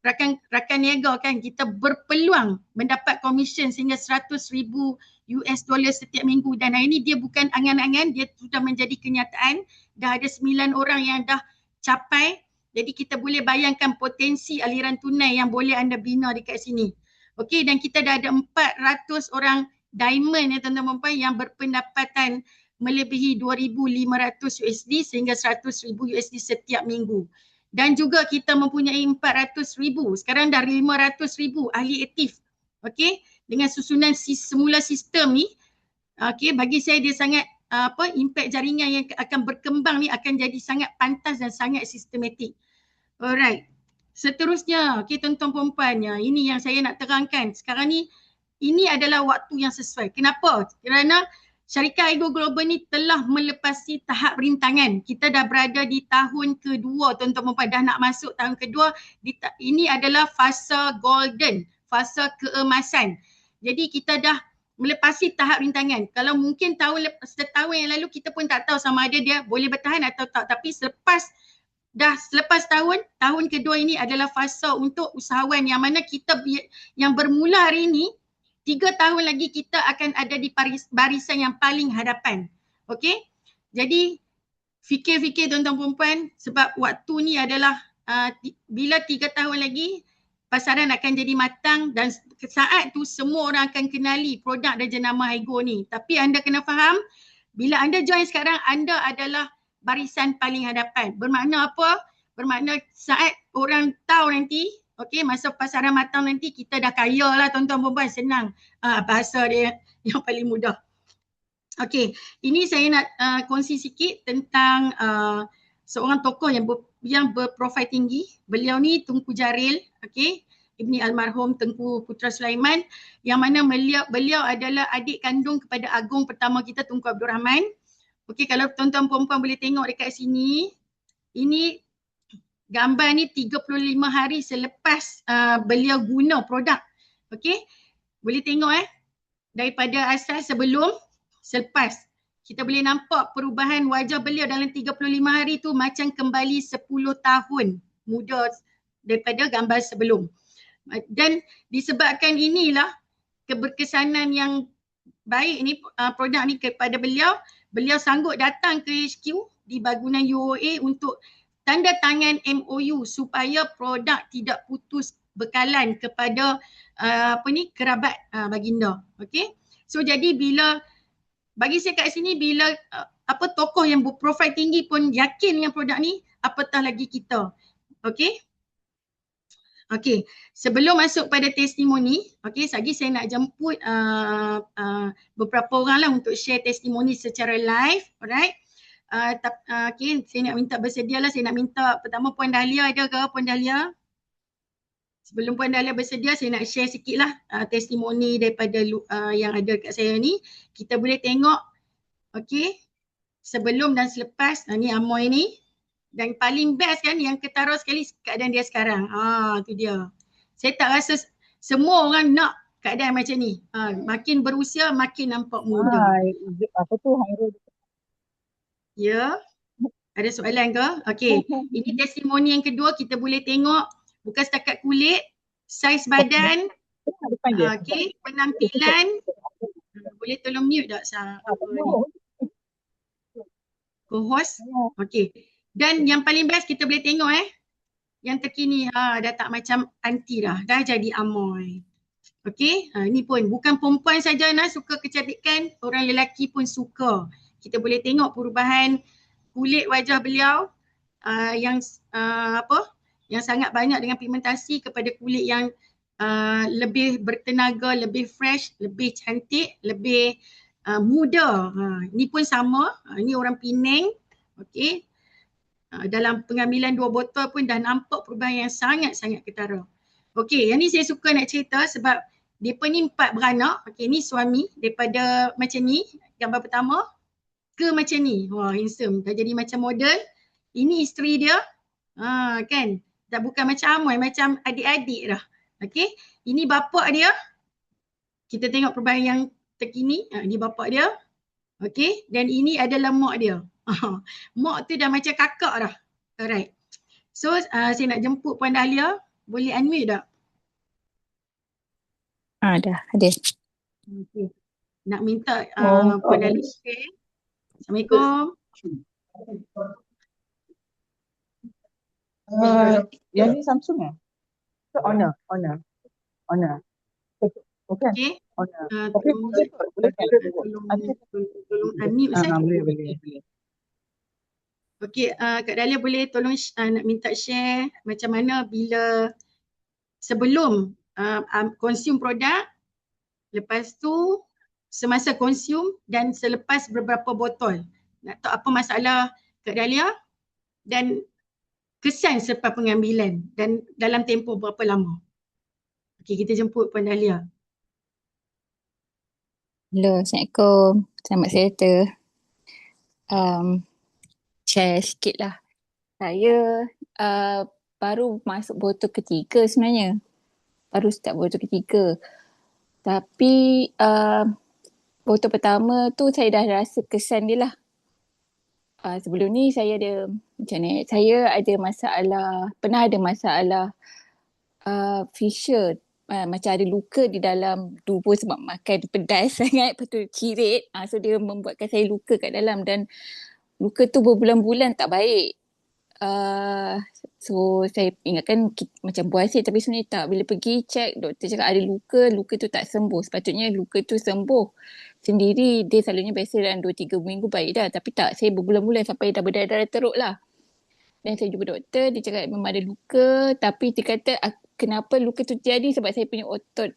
Speaker 1: rakan niaga kan, kita berpeluang mendapat komisen sehingga $100,000 setiap minggu, dan hari ini dia bukan angan-angan, dia sudah menjadi kenyataan. Dah ada 9 orang yang dah capai. Jadi kita boleh bayangkan potensi aliran tunai yang boleh anda bina dekat sini. Okey, dan kita dah ada 400 orang diamond ya tuan-tuan dan puan yang berpendapatan melebihi $2,500 sehingga $100,000 setiap minggu. Dan juga kita mempunyai 400,000, sekarang dah 500,000 ahli aktif. Okey, dengan susunan semula sistem ni, okey, bagi saya dia sangat impact jaringan yang akan berkembang ni akan jadi sangat pantas dan sangat sistematik. Alright. Seterusnya, okey tuan-tuan puan, ini yang saya nak terangkan. Sekarang ni ini adalah waktu yang sesuai. Kenapa? Kerana syarikat Haigo Global ni telah melepasi tahap rintangan. Kita dah berada di tahun kedua, tuan-tuan puan, dah nak masuk tahun kedua. Ini adalah fasa golden, fasa keemasan. Jadi kita dah melepasi tahap rintangan. Kalau mungkin setahun yang lalu kita pun tak tahu sama ada dia boleh bertahan atau tak. Tapi selepas tahun kedua ini adalah fasa untuk usahawan yang mana kita yang bermula hari ini, 3 tahun lagi kita akan ada di barisan yang paling hadapan. Okey? Jadi fikir-fikir tuan-tuan perempuan, sebab waktu ni adalah bila 3 tahun lagi pasaran akan jadi matang dan saat tu semua orang akan kenali produk dan jenama Haigo ni. Tapi anda kena faham, bila anda join sekarang, anda adalah barisan paling hadapan. Bermakna apa? Bermakna saat orang tahu nanti, okey, masa pasaran matang nanti kita dah kaya lah tuan-tuan perempuan, senang. Bahasa dia yang paling mudah. Okey, ini saya nak kongsi sikit tentang seorang tokoh yang berprofil tinggi. Beliau ni Tunku Jaril, okey, Ibni almarhum Tengku Putra Sulaiman, yang mana beliau adalah adik kandung kepada agung pertama kita, Tunku Abdul Rahman. Okey, kalau tuan-tuan perempuan boleh tengok dekat sini, ini gambar ni 35 hari selepas beliau guna produk. Okey, boleh tengok daripada asal sebelum, selepas. Kita boleh nampak perubahan wajah beliau dalam 35 hari tu macam kembali 10 tahun muda daripada gambar sebelum. Dan disebabkan inilah keberkesanan yang baik ni produk ni kepada beliau, beliau sanggup datang ke HQ di bangunan UOA untuk tanda tangan MOU supaya produk tidak putus bekalan kepada kerabat baginda. Okey. So jadi bila bagi saya kat sini, bila tokoh yang berprofil tinggi pun yakin dengan produk ni, apatah lagi kita. Okey. Okey, sebelum masuk pada testimoni, okey, lagi saya nak jemput beberapa orang lah untuk share testimoni secara live, alright. Okey, saya nak minta bersedialah, saya nak minta pertama Puan Dahlia, ada ke Puan Dahlia? Sebelum Puan Dahlia bersedia, saya nak share sikit lah testimoni daripada yang ada kat saya ni. Kita boleh tengok, okey, sebelum dan selepas, ni Amoy ni. Dan paling best kan, yang ketara sekali keadaan dia sekarang. Tu dia. Saya tak rasa semua orang nak keadaan macam ni. Makin berusia, makin nampak muda.
Speaker 2: Apa tu Hairul?
Speaker 1: Ya. Ada soalan ke? Okey. Ini testimoni yang kedua, kita boleh tengok bukan setakat kulit, saiz badan, okey, penampilan. Boleh tolong mute tak co-host? Okey. Dan yang paling best kita boleh tengok yang terkini dah tak macam anti dah jadi amoy. Okey, ni pun bukan perempuan saja suka kecantikan, orang lelaki pun suka. Kita boleh tengok perubahan kulit wajah beliau yang yang sangat banyak dengan pigmentasi kepada kulit yang lebih bertenaga, lebih fresh, lebih cantik, lebih muda. Ni pun sama, ni orang Penang. Okey. Dalam pengambilan 2 botol pun dah nampak perubahan yang sangat-sangat ketara. Okey, yang ni saya suka nak cerita sebab mereka ni 4 beranak. Okey, ni suami daripada macam ni, gambar pertama ke macam ni. Wah, handsome. Dah jadi macam model. Ini isteri dia. Kan? Dah bukan macam Amoy, macam adik-adik dah. Okey, ini bapak dia. Kita tengok perubahan yang terkini. Ini bapak dia. Okey, dan ini adalah mak dia. Mak tu dah macam kakak dah. Alright. So saya nak jemput Puan Dahlia. Boleh unmute tak?
Speaker 2: Dah ada.
Speaker 1: Okay. Nak minta Puan Dahlia share. Assalamualaikum.
Speaker 3: Yang ni Samsung Honor. Okay. Honor. Okay, boleh
Speaker 1: tolong unmute saya.
Speaker 3: Boleh.
Speaker 1: Okey, Kak Dahlia boleh tolong nak minta share macam mana bila sebelum consume produk, lepas tu semasa consume dan selepas beberapa botol. Nak tahu apa masalah Kak Dahlia dan kesan selepas pengambilan dan dalam tempoh berapa lama. Okey, kita jemput Puan Dahlia.
Speaker 2: Hello, Assalamualaikum. Selamat sejahtera. Share sikit lah. Saya baru masuk botol ketiga sebenarnya. Baru start botol ketiga. Tapi botol pertama tu saya dah rasa kesan dia lah. Sebelum ni saya ada macam ni. Saya ada masalah, pernah ada masalah fissure. Macam ada luka di dalam tubuh sebab makan pedas sangat. Lepas tu cirit. So dia membuatkan saya luka kat dalam dan luka tu berbulan-bulan tak baik. So saya ingatkan macam buasir tapi sebenarnya tak. Bila pergi cek, doktor cakap ada luka tu tak sembuh. Sepatutnya luka tu sembuh sendiri. Dia selalunya biasa dalam 2-3 minggu baik dah. Tapi tak, saya berbulan-bulan sampai dah berdarah-darah teruk lah. Dan saya jumpa doktor, dia cakap memang ada luka. Tapi dia kata kenapa luka tu jadi sebab saya punya otot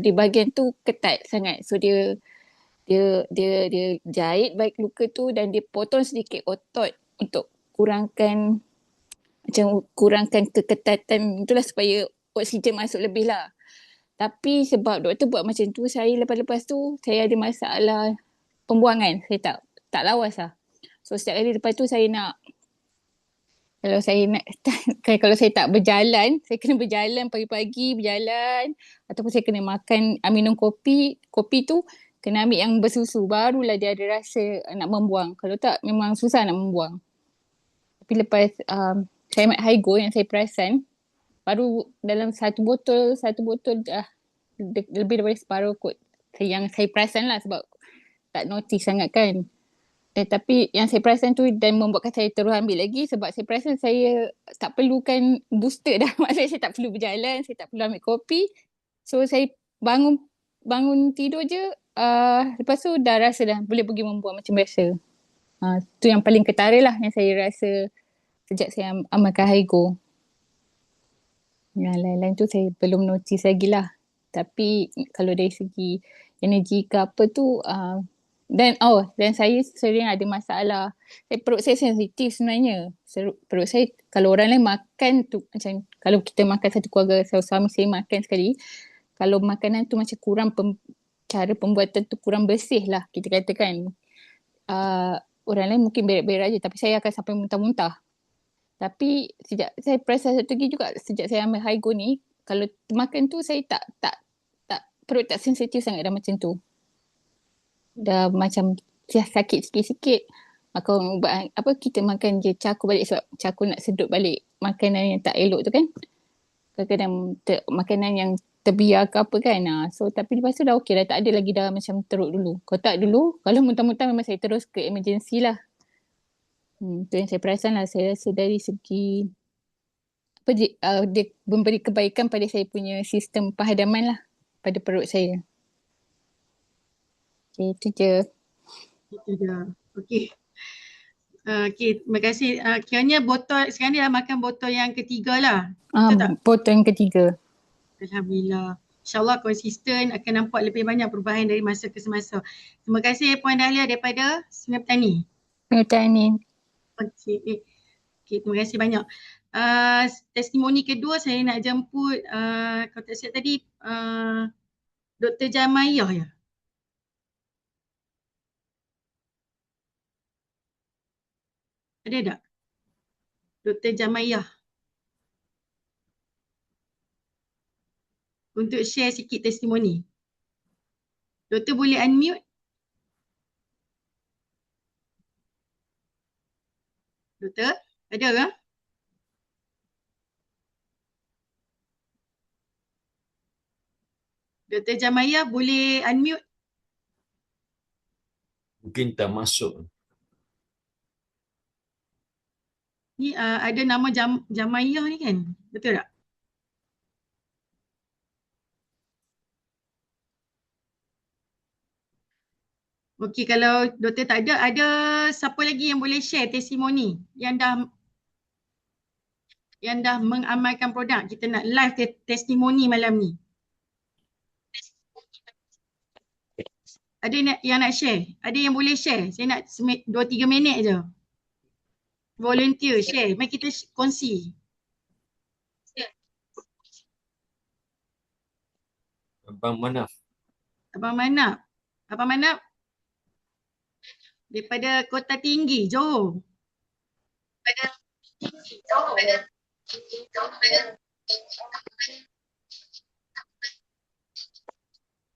Speaker 2: di bahagian tu ketat sangat. So dia jahit baik luka tu dan dia potong sedikit otot untuk kurangkan keketatan itulah supaya oksigen masuk lebih lah. Tapi sebab doktor buat macam tu, saya lepas tu saya ada masalah pembuangan. Saya tak lawas lah. So setiap kali lepas tu saya nak kalau saya tak berjalan, saya kena berjalan pagi-pagi, berjalan ataupun saya kena minum kopi tu kena ambil yang bersusu, barulah dia ada rasa nak membuang. Kalau tak memang susah nak membuang. Tapi lepas saya ambil Hygo yang saya perasan, baru dalam satu botol dah lebih daripada separuh kot yang saya perasan lah sebab tak notice sangat kan. Tapi yang saya perasan tu dan membuatkan saya terus ambil lagi sebab saya perasan saya tak perlukan booster dah. Maksudnya saya tak perlu berjalan, saya tak perlu ambil kopi. So saya bangun tidur je, lepas tu dah rasa dah boleh pergi membuang macam biasa. Tu yang paling ketara lah yang saya rasa sejak saya amalkan Hygo. Yang lain-lain tu saya belum notice lagi lah. Tapi kalau dari segi energi ke apa tu, dan saya sering ada masalah. Perut saya sensitif sebenarnya. Perut saya, kalau orang lain makan tu, macam kalau kita makan satu keluarga, suami saya makan sekali, kalau makanan tu macam kurang, cara pembuatan tu kurang bersih lah, kita katakan. Orang lain mungkin berak-berak je, tapi saya akan sampai muntah-muntah. Tapi sejak saya perasan satu lagi juga, sejak saya ambil Hygo ni, kalau makan tu saya tak perut tak sensitif sangat dah macam tu. Dah macam sakit sikit-sikit. Makan ubat kita makan je cakul balik sebab cakul nak sedut balik makanan yang tak elok tu kan. Kadang-kadang makanan yang terbiar ke apa kan. So tapi lepas tu dah okey dah, tak ada lagi dah macam teruk dulu. Kalau tak dulu, kalau muntah-muntah memang saya terus ke emergency lah. Tu yang saya perasan lah. Saya rasa dari segi apa dia memberi kebaikan pada saya punya sistem penghadaman lah pada perut saya. Okay, itu je.
Speaker 1: Itu je. Okey. Okey, terima kasih. Kiranya botol, sekarang dia dah makan botol yang ketiga lah. Betul tak?
Speaker 2: Botol yang ketiga.
Speaker 1: Alhamdulillah. InsyaAllah konsisten akan nampak lebih banyak perubahan dari masa ke semasa. Terima kasih Puan Dahlia daripada Sungai Petani.
Speaker 2: Petani.
Speaker 1: Okey, terima kasih banyak. Testimoni kedua saya nak jemput, kalau tak silap tadi, Dr. Jamayah ya? Ada tak? Dr. Jamayah. Untuk share sikit testimoni. Doktor boleh unmute? Doktor, ada ke? Dr. Jamayah boleh unmute?
Speaker 4: Mungkin tak masuk.
Speaker 1: Ni ada nama Jamayah ni kan? Betul tak? Okey, kalau doktor tak ada siapa lagi yang boleh share testimoni yang dah mengamalkan produk? Kita nak live testimoni malam ni. Ada yang nak share? Ada yang boleh share? Saya nak 2-3 minit je. Volunteer share. Mari kita kongsi.
Speaker 4: Abang Manaf.
Speaker 1: Abang Manap. Abang Manap? Daripada Kota Tinggi, Johor.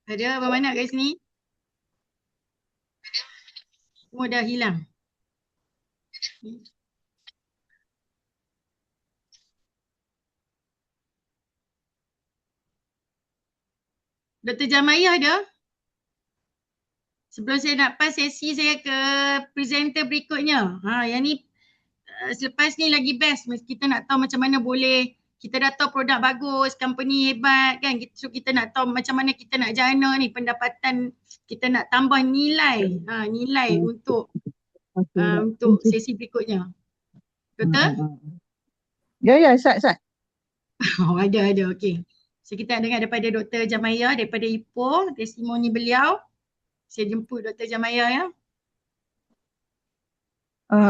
Speaker 1: Ada Abang Manap kat sini? Semua dah hilang. Dr. Jamayah ada? Sebelum saya nak pass sesi saya ke presenter berikutnya. Yang ni selepas ni lagi best. Kita nak tahu macam mana boleh, kita dah tahu produk bagus, company hebat kan. So kita nak tahu macam mana kita nak jana ni pendapatan, kita nak tambah nilai. Nilai untuk sesi berikutnya. Betul?
Speaker 3: Ya, Sat.
Speaker 1: Ada. Okey. So kita nak dengar daripada Dr. Jamayah daripada Ipoh, testimoni beliau. Saya jemput Dr. Jamayah ya.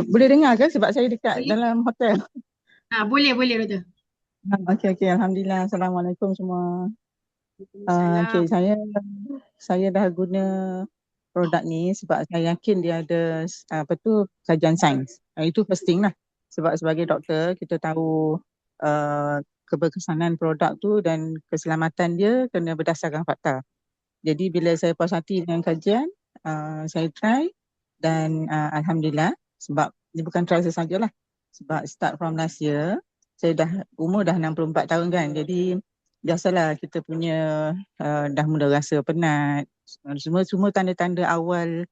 Speaker 3: Boleh dengar ke sebab saya dekat
Speaker 1: Boleh.
Speaker 3: dalam hotel?
Speaker 1: Boleh Doktor.
Speaker 3: Okey. Alhamdulillah. Assalamualaikum semua.
Speaker 1: Salam.
Speaker 3: Okey, saya dah guna produk ni sebab saya yakin dia ada kajian sains. Itu first thing lah. Sebab sebagai doktor kita tahu keberkesanan produk tu dan keselamatan dia kena berdasarkan fakta. Jadi bila saya puas hati dengan kajian, saya try dan alhamdulillah, sebab ni bukan try sahaja lah. Sebab start from last year, saya umur dah 64 tahun kan. Jadi biasalah kita punya dah mula rasa penat. Semua tanda-tanda awal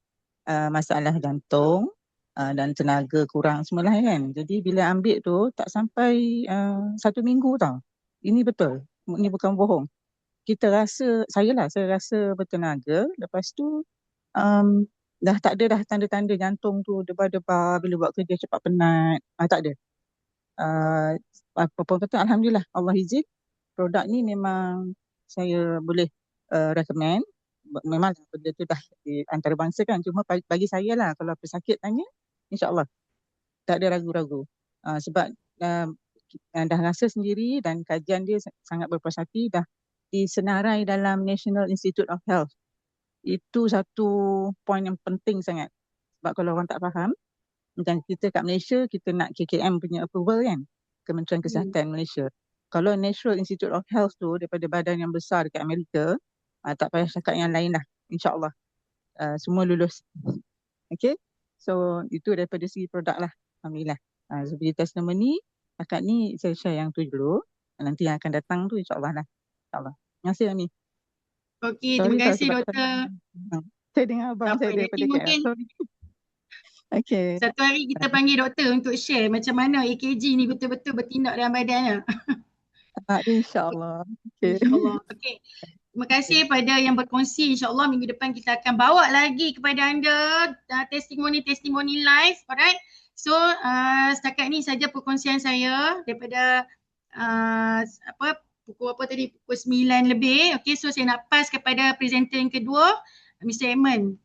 Speaker 3: masalah jantung dan tenaga kurang semualah kan. Jadi bila ambil tu tak sampai 1 minggu tau. Ini betul. Ini bukan bohong. Saya rasa bertenaga. Lepas tu dah tak ada dah tanda-tanda jantung tu debar-debar bila buat kerja cepat penat. Tak ada. Apa kata alhamdulillah Allah izin produk ni memang saya boleh recommend. Memang benda tu dah di antarabangsa kan, cuma bagi saya lah kalau pesakit tanya, insyaAllah tak ada ragu-ragu. Sebab dah rasa sendiri dan kajian dia sangat berpuas hati, dah disenarai dalam National Institute of Health. Itu satu poin yang penting sangat. Sebab kalau orang tak faham, macam kita kat Malaysia, kita nak KKM punya approval kan, Kementerian Kesihatan Malaysia. Kalau National Institute of Health tu daripada badan yang besar dekat Amerika, tak payah cakap yang lain lah, insyaAllah. Semua lulus. Okay, so itu daripada segi produk lah, alhamdulillah. Seperti testimoni, akad ni saya share yang tu dulu. Nanti yang akan datang tu insyaAllah lah. InsyaAllah. Terima kasih Ami.
Speaker 1: Okey,
Speaker 3: Sorry
Speaker 1: terima
Speaker 3: tau
Speaker 1: kasih
Speaker 3: sebab
Speaker 1: doktor.
Speaker 3: saya dengar abang
Speaker 1: Tak apa,
Speaker 3: saya daripada
Speaker 1: nanti
Speaker 3: KL.
Speaker 1: mungkin
Speaker 3: Sorry. Okay.
Speaker 1: satu hari kita panggil doktor untuk share macam mana EKG ni betul-betul bertindak dalam badan lah.
Speaker 3: InsyaAllah. Okay.
Speaker 1: InsyaAllah. Okey. Terima kasih pada yang berkongsi. InsyaAllah minggu depan kita akan bawa lagi kepada anda testimoni-testimoni live. Alright. So setakat ni saja perkongsian saya daripada pukul apa tadi? Pukul 9 lebih. Okey, so saya nak pass kepada presenter yang kedua, Mr. Edmund.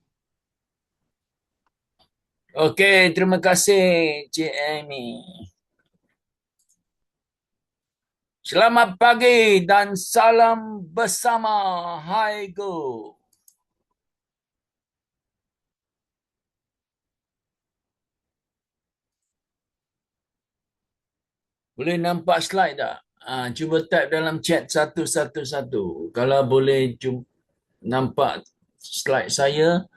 Speaker 4: Okey, terima kasih Cik Amy. Selamat pagi dan salam bersama. Hai go. Boleh nampak slide tak? Cuba type dalam chat 111. Kalau boleh nampak slide saya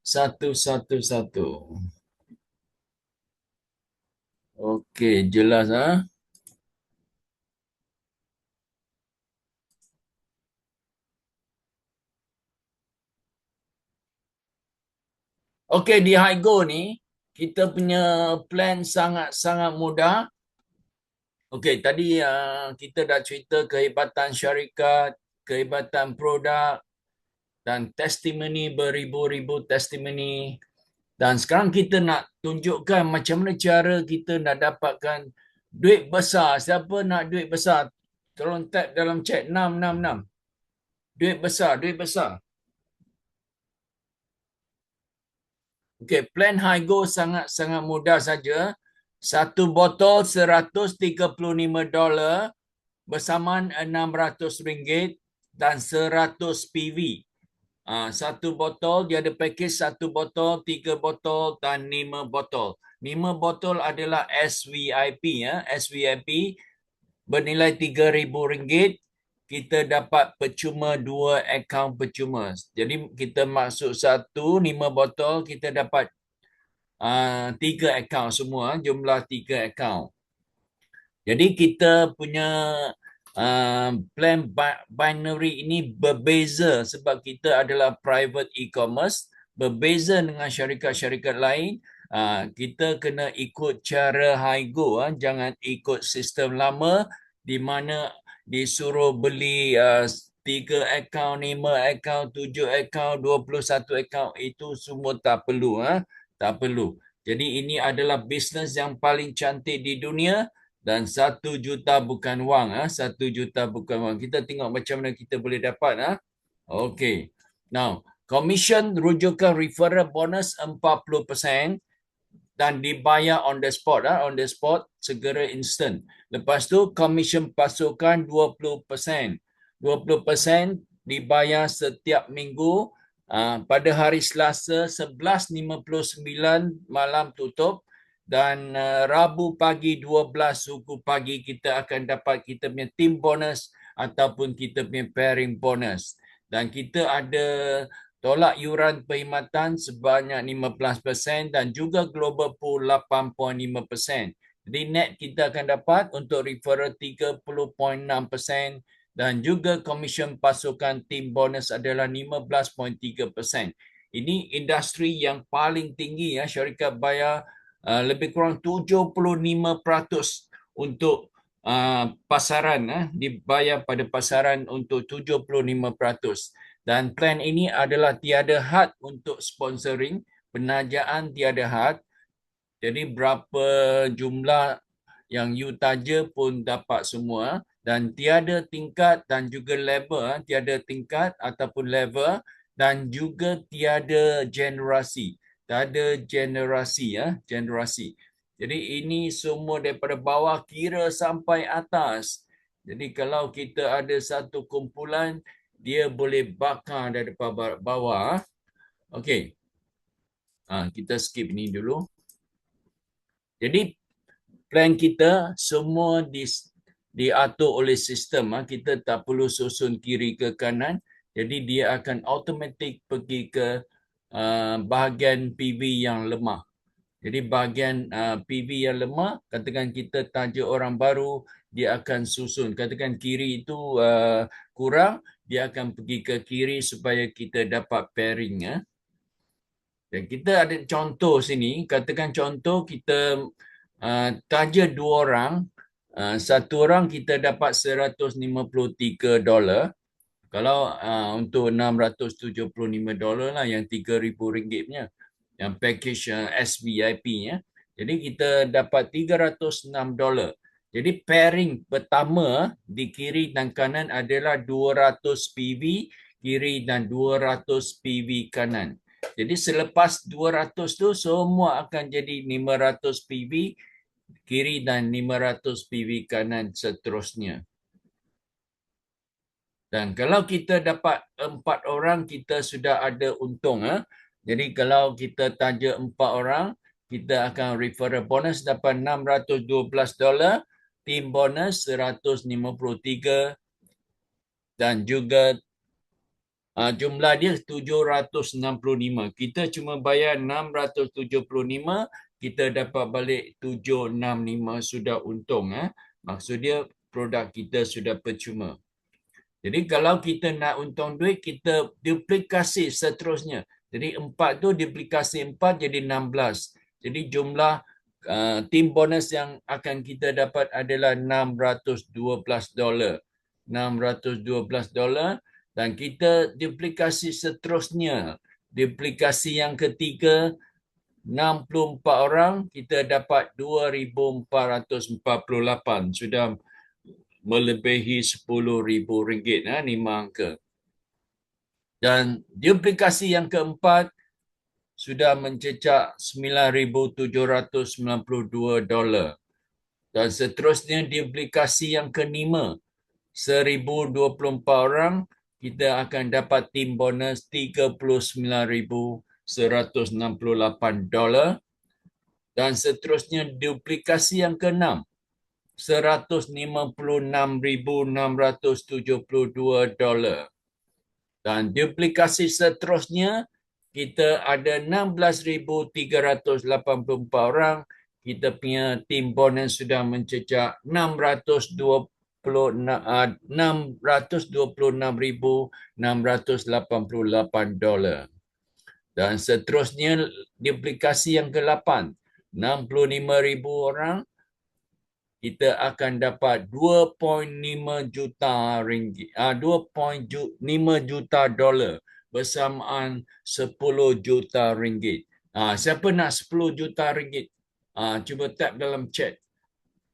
Speaker 4: 111. Okey, jelas ah. Okey, di HiGo ni kita punya plan sangat-sangat mudah. Okey, tadi kita dah cerita kehebatan syarikat, kehebatan produk dan testimoni, beribu-ribu testimoni. Dan sekarang kita nak tunjukkan macam mana cara kita nak dapatkan duit besar. Siapa nak duit besar? Tolong type dalam chat 666. Duit besar, duit besar. Okey, plan HiGo sangat-sangat mudah saja. Satu botol $135 bersamaan RM600 dan 100 PV. Satu botol, dia ada package 1 botol, 3 botol dan 5 botol. 5 botol adalah SVIP ya. SVIP bernilai RM3,000. Kita dapat percuma 2 akaun percuma. Jadi kita masuk 5 botol, kita dapat 3 akaun semua, jumlah 3 akaun. Jadi kita punya plan binary ini berbeza sebab kita adalah private e-commerce, berbeza dengan syarikat-syarikat lain. Kita kena ikut cara HiGo, jangan ikut sistem lama di mana disuruh beli 3 akaun, 5 akaun, 7 akaun, 21 akaun. Itu semua tak perlu. Tak perlu. Jadi ini adalah bisnes yang paling cantik di dunia. Dan 1 juta bukan wang. 1 juta bukan wang. Kita tengok macam mana kita boleh dapat. Okay. Now, commission rujukan referral bonus 40% dan dibayar on the spot. On the spot, segera instant. Lepas tu, commission pasukan 20%. 20% dibayar setiap minggu. Pada hari Selasa 11.59 malam tutup. Dan Rabu pagi 12 suku pagi kita akan dapat kita punya team bonus ataupun kita punya pairing bonus. Dan kita ada tolak yuran perkhidmatan sebanyak 15% dan juga global pool 8.5%. Jadi net kita akan dapat untuk referral 30.6% dan juga commission pasukan team bonus adalah 15.3%. Ini industri yang paling tinggi ya, syarikat bayar lebih kurang 75% untuk pasaran, dibayar pada pasaran untuk 75%. Dan plan ini adalah tiada had untuk sponsoring, penajaan tiada had. Jadi berapa jumlah yang you taja pun dapat semua dan tiada tingkat dan juga level, tiada tingkat ataupun level dan juga tiada generasi. Tak ada generasi generasi. Jadi ini semua daripada bawah kira sampai atas. Jadi kalau kita ada satu kumpulan, dia boleh bakar daripada bawah. Okey. Kita skip ni dulu. Jadi plan kita semua diatur oleh sistem. Kita tak perlu susun kiri ke kanan. Jadi dia akan automatik pergi ke bahagian PV yang lemah. Jadi bahagian PV yang lemah, katakan kita taja orang baru, dia akan susun. Katakan kiri itu kurang, dia akan pergi ke kiri supaya kita dapat pairing. Dan kita ada contoh sini, katakan contoh kita taja 2 orang, satu orang kita dapat $153. Kalau untuk $675 lah, yang RM3,000 punya, yang package SVIP-nya. Jadi kita dapat $306. Jadi pairing pertama di kiri dan kanan adalah 200 PV kiri dan 200 PV kanan. Jadi selepas 200 tu semua akan jadi 500 PV kiri dan 500 PV kanan seterusnya. Dan kalau kita dapat 4 orang, kita sudah ada untung. Jadi kalau kita taja 4 orang, kita akan referral bonus dapat $612, team bonus 153 dan juga jumlah dia 765. Kita cuma bayar 675, kita dapat balik 765, sudah untung. Maksud dia produk kita sudah percuma. Jadi kalau kita nak untung duit, kita duplikasi seterusnya. Jadi 4 tu duplikasi 4 jadi 16. Jadi jumlah team bonus yang akan kita dapat adalah $612. $612 dan kita duplikasi seterusnya. Duplikasi yang ketiga 64 orang, kita dapat 2,448. Sudah melebihi RM10,000, 5 angka. Dan duplikasi yang keempat sudah mencecah $9,792. Dan seterusnya duplikasi yang kelima 1,024 orang, kita akan dapat team bonus $39,168. Dan seterusnya duplikasi yang keenam $156,672. Dan duplikasi seterusnya kita ada 16,384 orang. Kita punya team bonus sudah mencecah $626,688. Dan seterusnya duplikasi yang ke-8, 65,000 orang, kita akan dapat 2.5 juta ringgit, 2.5 juta dolar bersamaan 10 juta ringgit. Siapa nak 10 juta ringgit? Cuba tap dalam chat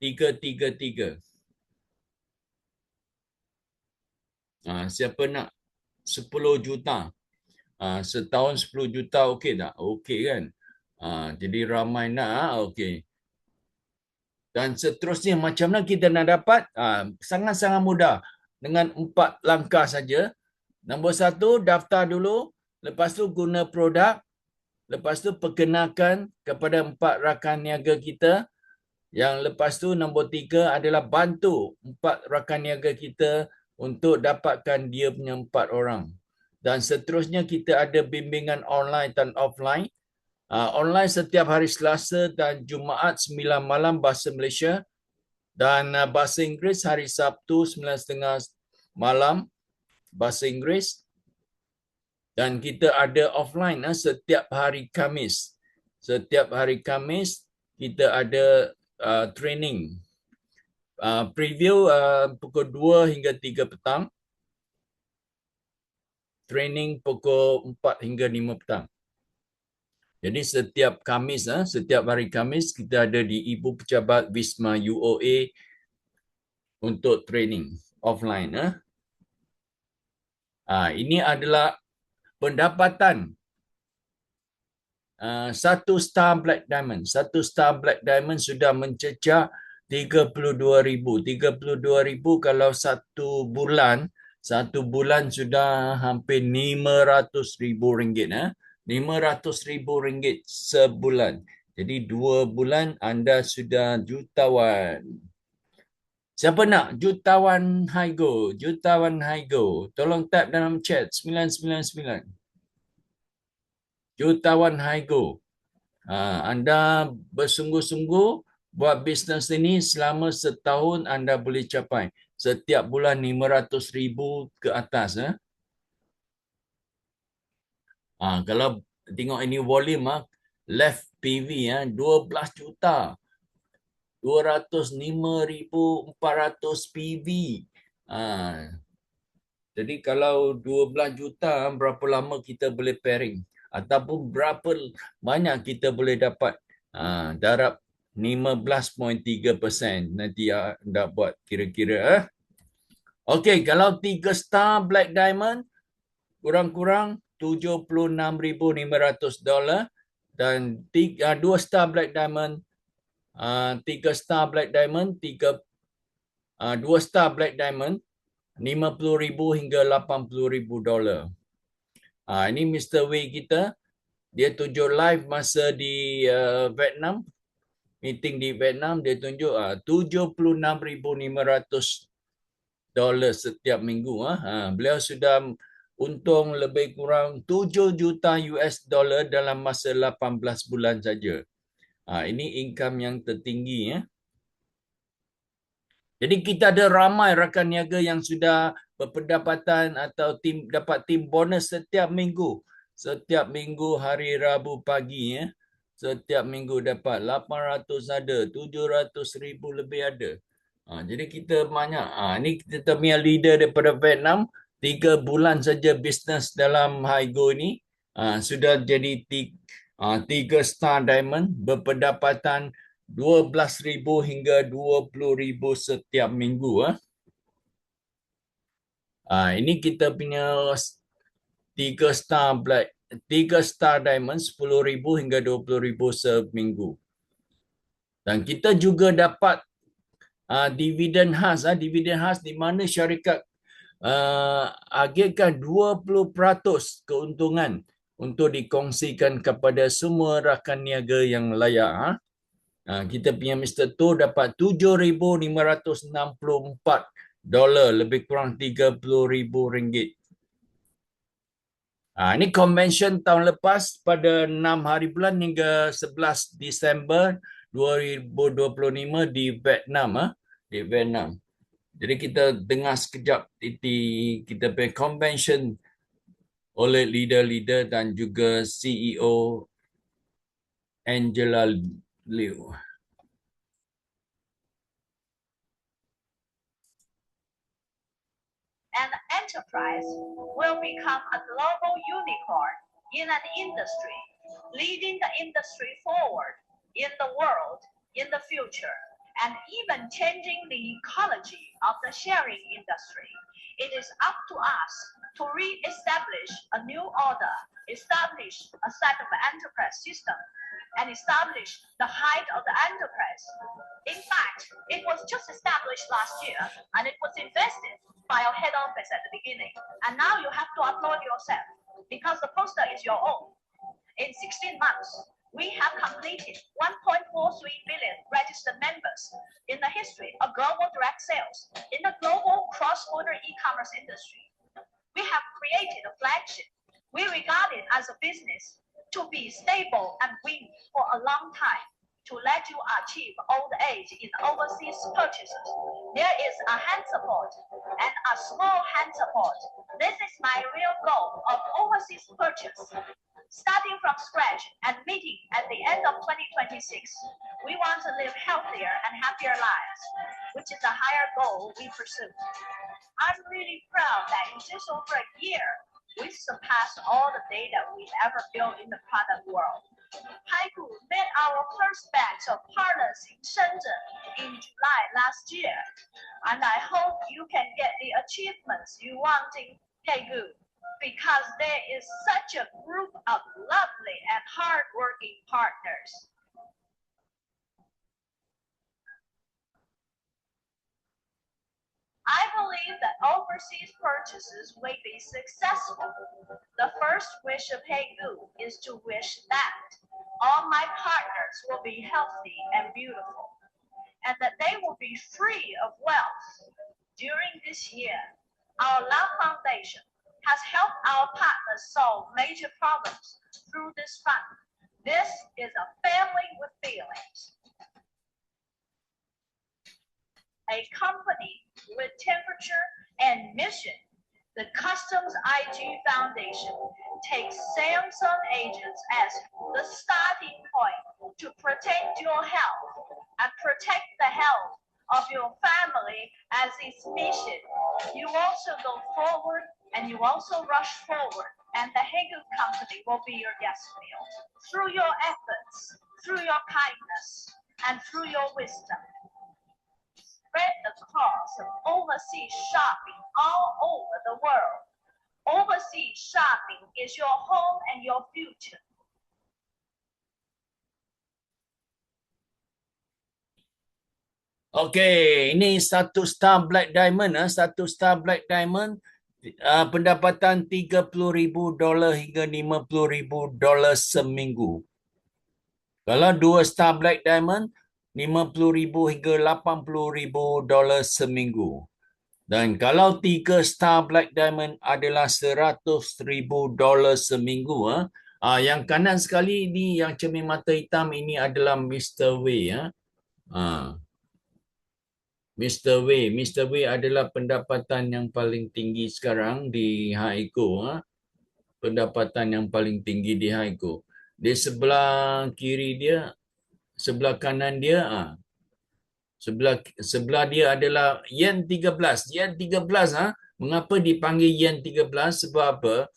Speaker 4: 333. Siapa nak 10 juta? Setahun 10 juta okey tak? Okey kan? Jadi ramai nak, okey. Dan seterusnya macam mana kita nak dapat? Sangat-sangat mudah. Dengan 4 langkah saja. Nombor 1, daftar dulu. Lepas tu guna produk. Lepas tu perkenalkan kepada 4 rakan niaga kita. Yang lepas tu nombor 3 adalah bantu 4 rakan niaga kita untuk dapatkan dia punya 4 orang. Dan seterusnya kita ada bimbingan online dan offline. Online setiap hari Selasa dan Jumaat 9 malam bahasa Malaysia. Dan bahasa Inggeris hari Sabtu 9.30 malam bahasa Inggeris. Dan kita ada offline setiap hari Khamis. Setiap hari Khamis kita ada training. Preview pukul 2 hingga 3 petang. Training pukul 4 hingga 5 petang. Jadi setiap Khamis, setiap hari Khamis kita ada di Ibu Pejabat Wisma UOA untuk training offline. Ini adalah pendapatan 1 star Black Diamond. 1 star Black Diamond sudah mencecah 32,000. 32,000 kalau 1 bulan. 1 bulan sudah hampir RM500,000. RM500,000 sebulan. Jadi 2 bulan anda sudah jutawan. Siapa nak jutawan Haigo? Jutawan Haigo. Tolong tap dalam chat 999. Jutawan Haigo. Anda bersungguh-sungguh buat bisnes ini selama setahun anda boleh capai setiap bulan 500,000 ke atas. Kalau tengok ini volume, left PV 12 juta. 205,400 PV. Jadi kalau 12 juta, berapa lama kita boleh pairing? Ataupun berapa banyak kita boleh dapat darab 15.3%. Nanti anda buat kira-kira. Okey, kalau 3 star Black Diamond, kurang-kurang $76,500 dan 2 star Black Diamond, 3 star Black Diamond, 2 star Black Diamond, $50,000 hingga $80,000. Ini Mr. Wei kita. Dia tunjuk live masa di Vietnam. Meeting di Vietnam, dia tunjuk $76,500 setiap minggu. Beliau sudah untung lebih kurang 7 juta US dollar dalam masa 18 bulan saja. Ini income yang tertinggi. Jadi kita ada ramai rakan niaga yang sudah berpendapatan atau dapat tim bonus setiap minggu. Setiap minggu hari Rabu pagi. Setiap minggu dapat 800 ada, 700,000 lebih ada. Jadi kita banyak. Ini kita punya leader daripada Vietnam. 3 bulan saja bisnes dalam Haigo ini. Sudah jadi 3 star diamond berpendapatan 12,000 hingga 20,000 setiap minggu. Ini kita punya 3 star diamond 10,000 hingga 20,000 seminggu. Dan kita juga dapat dividen khas. Dividen khas di mana syarikat agihkan 20% keuntungan untuk dikongsikan kepada semua rakan niaga yang layak. Kita punya Mr. Tu dapat $7,564, lebih kurang RM30,000. Ini convention tahun lepas pada 6 hari bulan hingga 11 Disember 2025 di Vietnam. Di Vietnam. Jadi kita dengar sekejap kita punya convention oleh leader-leader dan juga CEO Angela Liu.
Speaker 5: An enterprise will become a global unicorn in an industry, leading the industry forward in the world in the future, and even changing the ecology of the sharing industry. It is up to us to re-establish a new order, establish a set of enterprise system, and establish the height of the enterprise. In fact, it was just established last year, and it was invested by our head office at the beginning. And now you have to applaud yourself because the poster is your own. In 16 months, we have completed 1.43 billion registered members in the history of global direct sales in the global cross-border e-commerce industry. We have created a flagship. We regard it as a business to be stable and win for a long time, to let you achieve old age in overseas purchases. There is a hand support and a small hand support. This is my real goal of overseas purchase. Starting from scratch and meeting at the end of 2026, we want to live healthier and happier lives, which is a higher goal we pursue. I'm really proud that in just over a year, we've surpassed all the data we've ever built in the product world. Haiku met our first batch of partners in Shenzhen in July last year, and I hope you can get the achievements you want in Haiku, because there is such a group of lovely and hardworking partners. I believe that overseas purchases will be successful. The first wish of Haigu is to wish that all my partners will be healthy and beautiful, and that they will be free of wealth. During this year, our Love Foundation has helped our partners solve major problems through this fund. This is a family with feelings. as the starting point to protect your health and protect the health of your family as its mission. You also go forward and you also rush forward, and the Hegel Company will be your guest meal. Through your efforts, through your kindness, and through your wisdom, spread the cause of overseas shopping all over the world. Overseas shopping is your home and your future.
Speaker 4: Okey, ini satu star Black Diamond, satu star Black Diamond, pendapatan $30,000 hingga $50,000 seminggu. Kalau 2 star Black Diamond, $50,000 hingga $80,000 seminggu. Dan kalau 3 star Black Diamond adalah $100,000 seminggu. Yang kanan sekali ni, yang cermin mata hitam ini adalah Mr. Wei. Mr. Wei adalah pendapatan yang paling tinggi sekarang di Haigo. Pendapatan yang paling tinggi di Haigo. Di sebelah kiri dia, sebelah kanan dia, sebelah dia adalah Yen 13. Yen 13, mengapa dipanggil Yen 13? Sebab apa?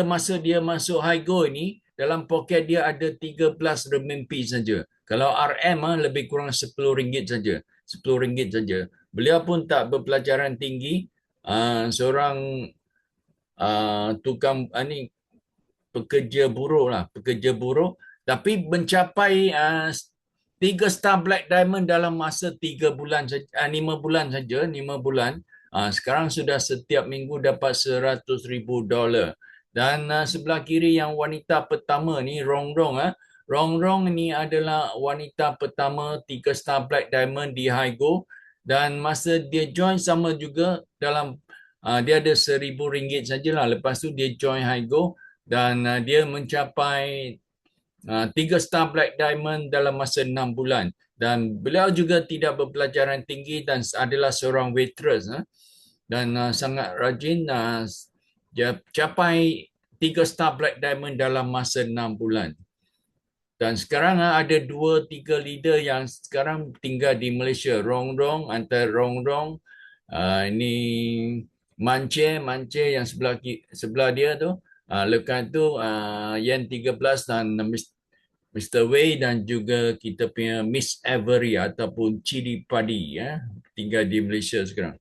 Speaker 4: Masa dia masuk Haigo ini, dalam poket dia ada 13 renminbi saja. Kalau RM lebih kurang RM10 saja. RM10 saja. Beliau pun tak berpelajaran tinggi. Seorang tukang pekerja buruh, tapi mencapai 3 star Black Diamond dalam masa 5 bulan saja. Sekarang sudah setiap minggu dapat $100,000. Dan sebelah kiri yang wanita pertama ni, Rong Rong ni adalah wanita pertama 3 star Black Diamond di Haigo, dan masa dia join sama juga dalam dia ada RM1,000 sajalah. Lepas tu dia join Haigo dan dia mencapai 3 star Black Diamond dalam masa 6 bulan. Dan beliau juga tidak berpelajaran tinggi dan adalah seorang waitress dan sangat rajin. Dia capai 3 star Black Diamond dalam masa 6 bulan. Dan sekarang ada 2-3 leader yang sekarang tinggal di Malaysia. Antara Rong, ini Mance yang sebelah dia tu. Lepas tu Yen 13 dan Mr. Wei dan juga kita punya Miss Avery ataupun Cili Padi tinggal di Malaysia sekarang.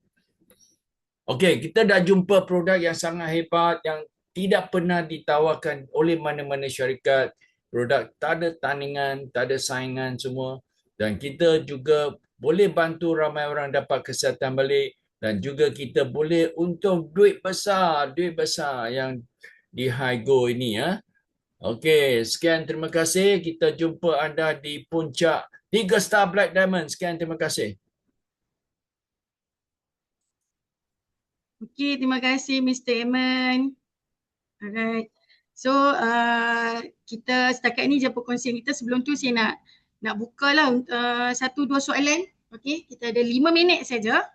Speaker 4: Okey, kita dah jumpa produk yang sangat hebat yang tidak pernah ditawarkan oleh mana-mana syarikat. Produk tak ada tandingan, tak ada saingan semua. Dan kita juga boleh bantu ramai orang dapat kesihatan balik. Dan juga kita boleh untung duit besar yang di Haigo ini. Okey, sekian terima kasih. Kita jumpa anda di puncak 3 star Black Diamond. Sekian terima kasih.
Speaker 1: Okey, terima kasih Mr. Eamon. Alright. So kita setakat ni je perkongsian kita. Sebelum tu saya nak bukalah 1-2 soalan. Okey, kita ada 5 minit saja.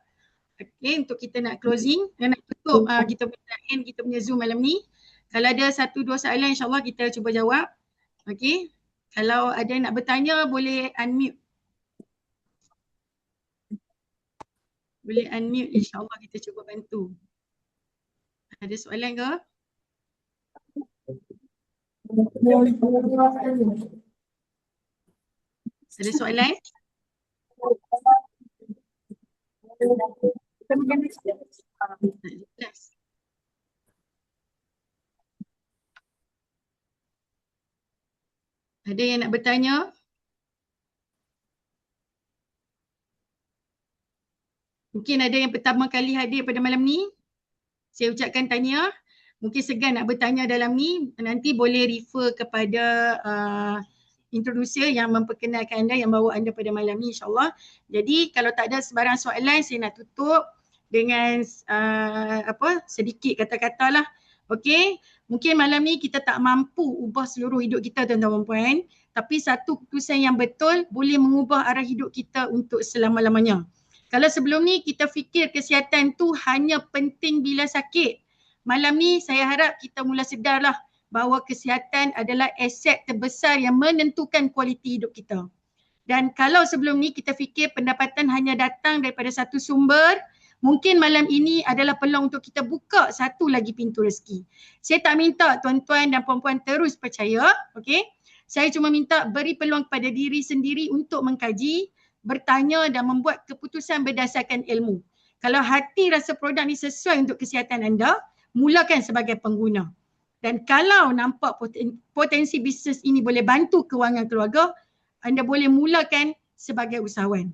Speaker 1: Okey, untuk kita nak closing dan nak tutup kita punya Zoom malam ni. Kalau ada 1-2 soalan, insya-Allah kita cuba jawab. Okey. Kalau ada nak bertanya boleh unmute. Insya-Allah kita cuba bantu. Ada soalan ke? Ada soalan? Ada yang nak bertanya? Mungkin ada yang pertama kali hadir pada malam ni. Saya ucapkan tahniah. Mungkin segan nak bertanya dalam ni, nanti boleh refer kepada introducer yang memperkenalkan anda, yang bawa anda pada malam ni insyaAllah. Jadi kalau tak ada sebarang soalan, saya nak tutup dengan sedikit kata-kata lah. Okey, mungkin malam ni kita tak mampu ubah seluruh hidup kita tuan-tuan dan puan, tapi satu keputusan yang betul boleh mengubah arah hidup kita untuk selama-lamanya. Kalau sebelum ni kita fikir kesihatan tu hanya penting bila sakit, malam ni saya harap kita mula sedarlah bahawa kesihatan adalah aset terbesar yang menentukan kualiti hidup kita. Dan kalau sebelum ni kita fikir pendapatan hanya datang daripada satu sumber, mungkin malam ini adalah peluang untuk kita buka satu lagi pintu rezeki. Saya tak minta tuan-tuan dan puan-puan terus percaya, okey? Saya cuma minta beri peluang kepada diri sendiri untuk mengkaji, bertanya dan membuat keputusan berdasarkan ilmu. Kalau hati rasa produk ni sesuai untuk kesihatan anda, mulakan sebagai pengguna. Dan kalau nampak potensi bisnes ini boleh bantu kewangan keluarga, anda boleh mulakan sebagai usahawan.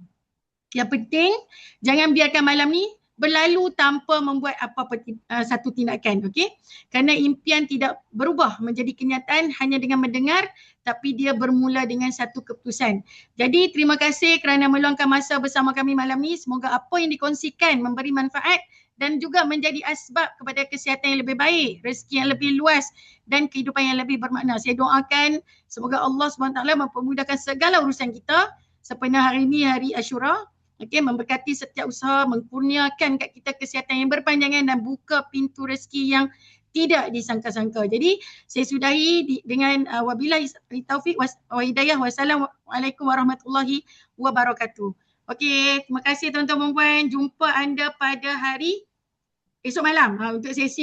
Speaker 1: Yang penting, jangan biarkan malam ni berlalu tanpa membuat apa-apa satu tindakan, okey? Kerana impian tidak berubah menjadi kenyataan hanya dengan mendengar, tapi dia bermula dengan satu keputusan. Jadi terima kasih kerana meluangkan masa bersama kami malam ni. Semoga apa yang dikongsikan memberi manfaat dan juga menjadi asbab kepada kesihatan yang lebih baik, rezeki yang lebih luas dan kehidupan yang lebih bermakna. Saya doakan semoga Allah SWT mempermudahkan segala urusan kita sepenuh hari ini, hari Ashura. Okey, memberkati setiap usaha, mengkurniakan kat kita kesihatan yang berpanjangan dan buka pintu rezeki yang tidak disangka-sangka. Jadi saya sudahi dengan wabillahi taufiq wa hidayah. Wassalamualaikum warahmatullahi wabarakatuh. Okey, terima kasih tuan-tuan dan puan-puan. Jumpa anda pada hari esok malam untuk sesi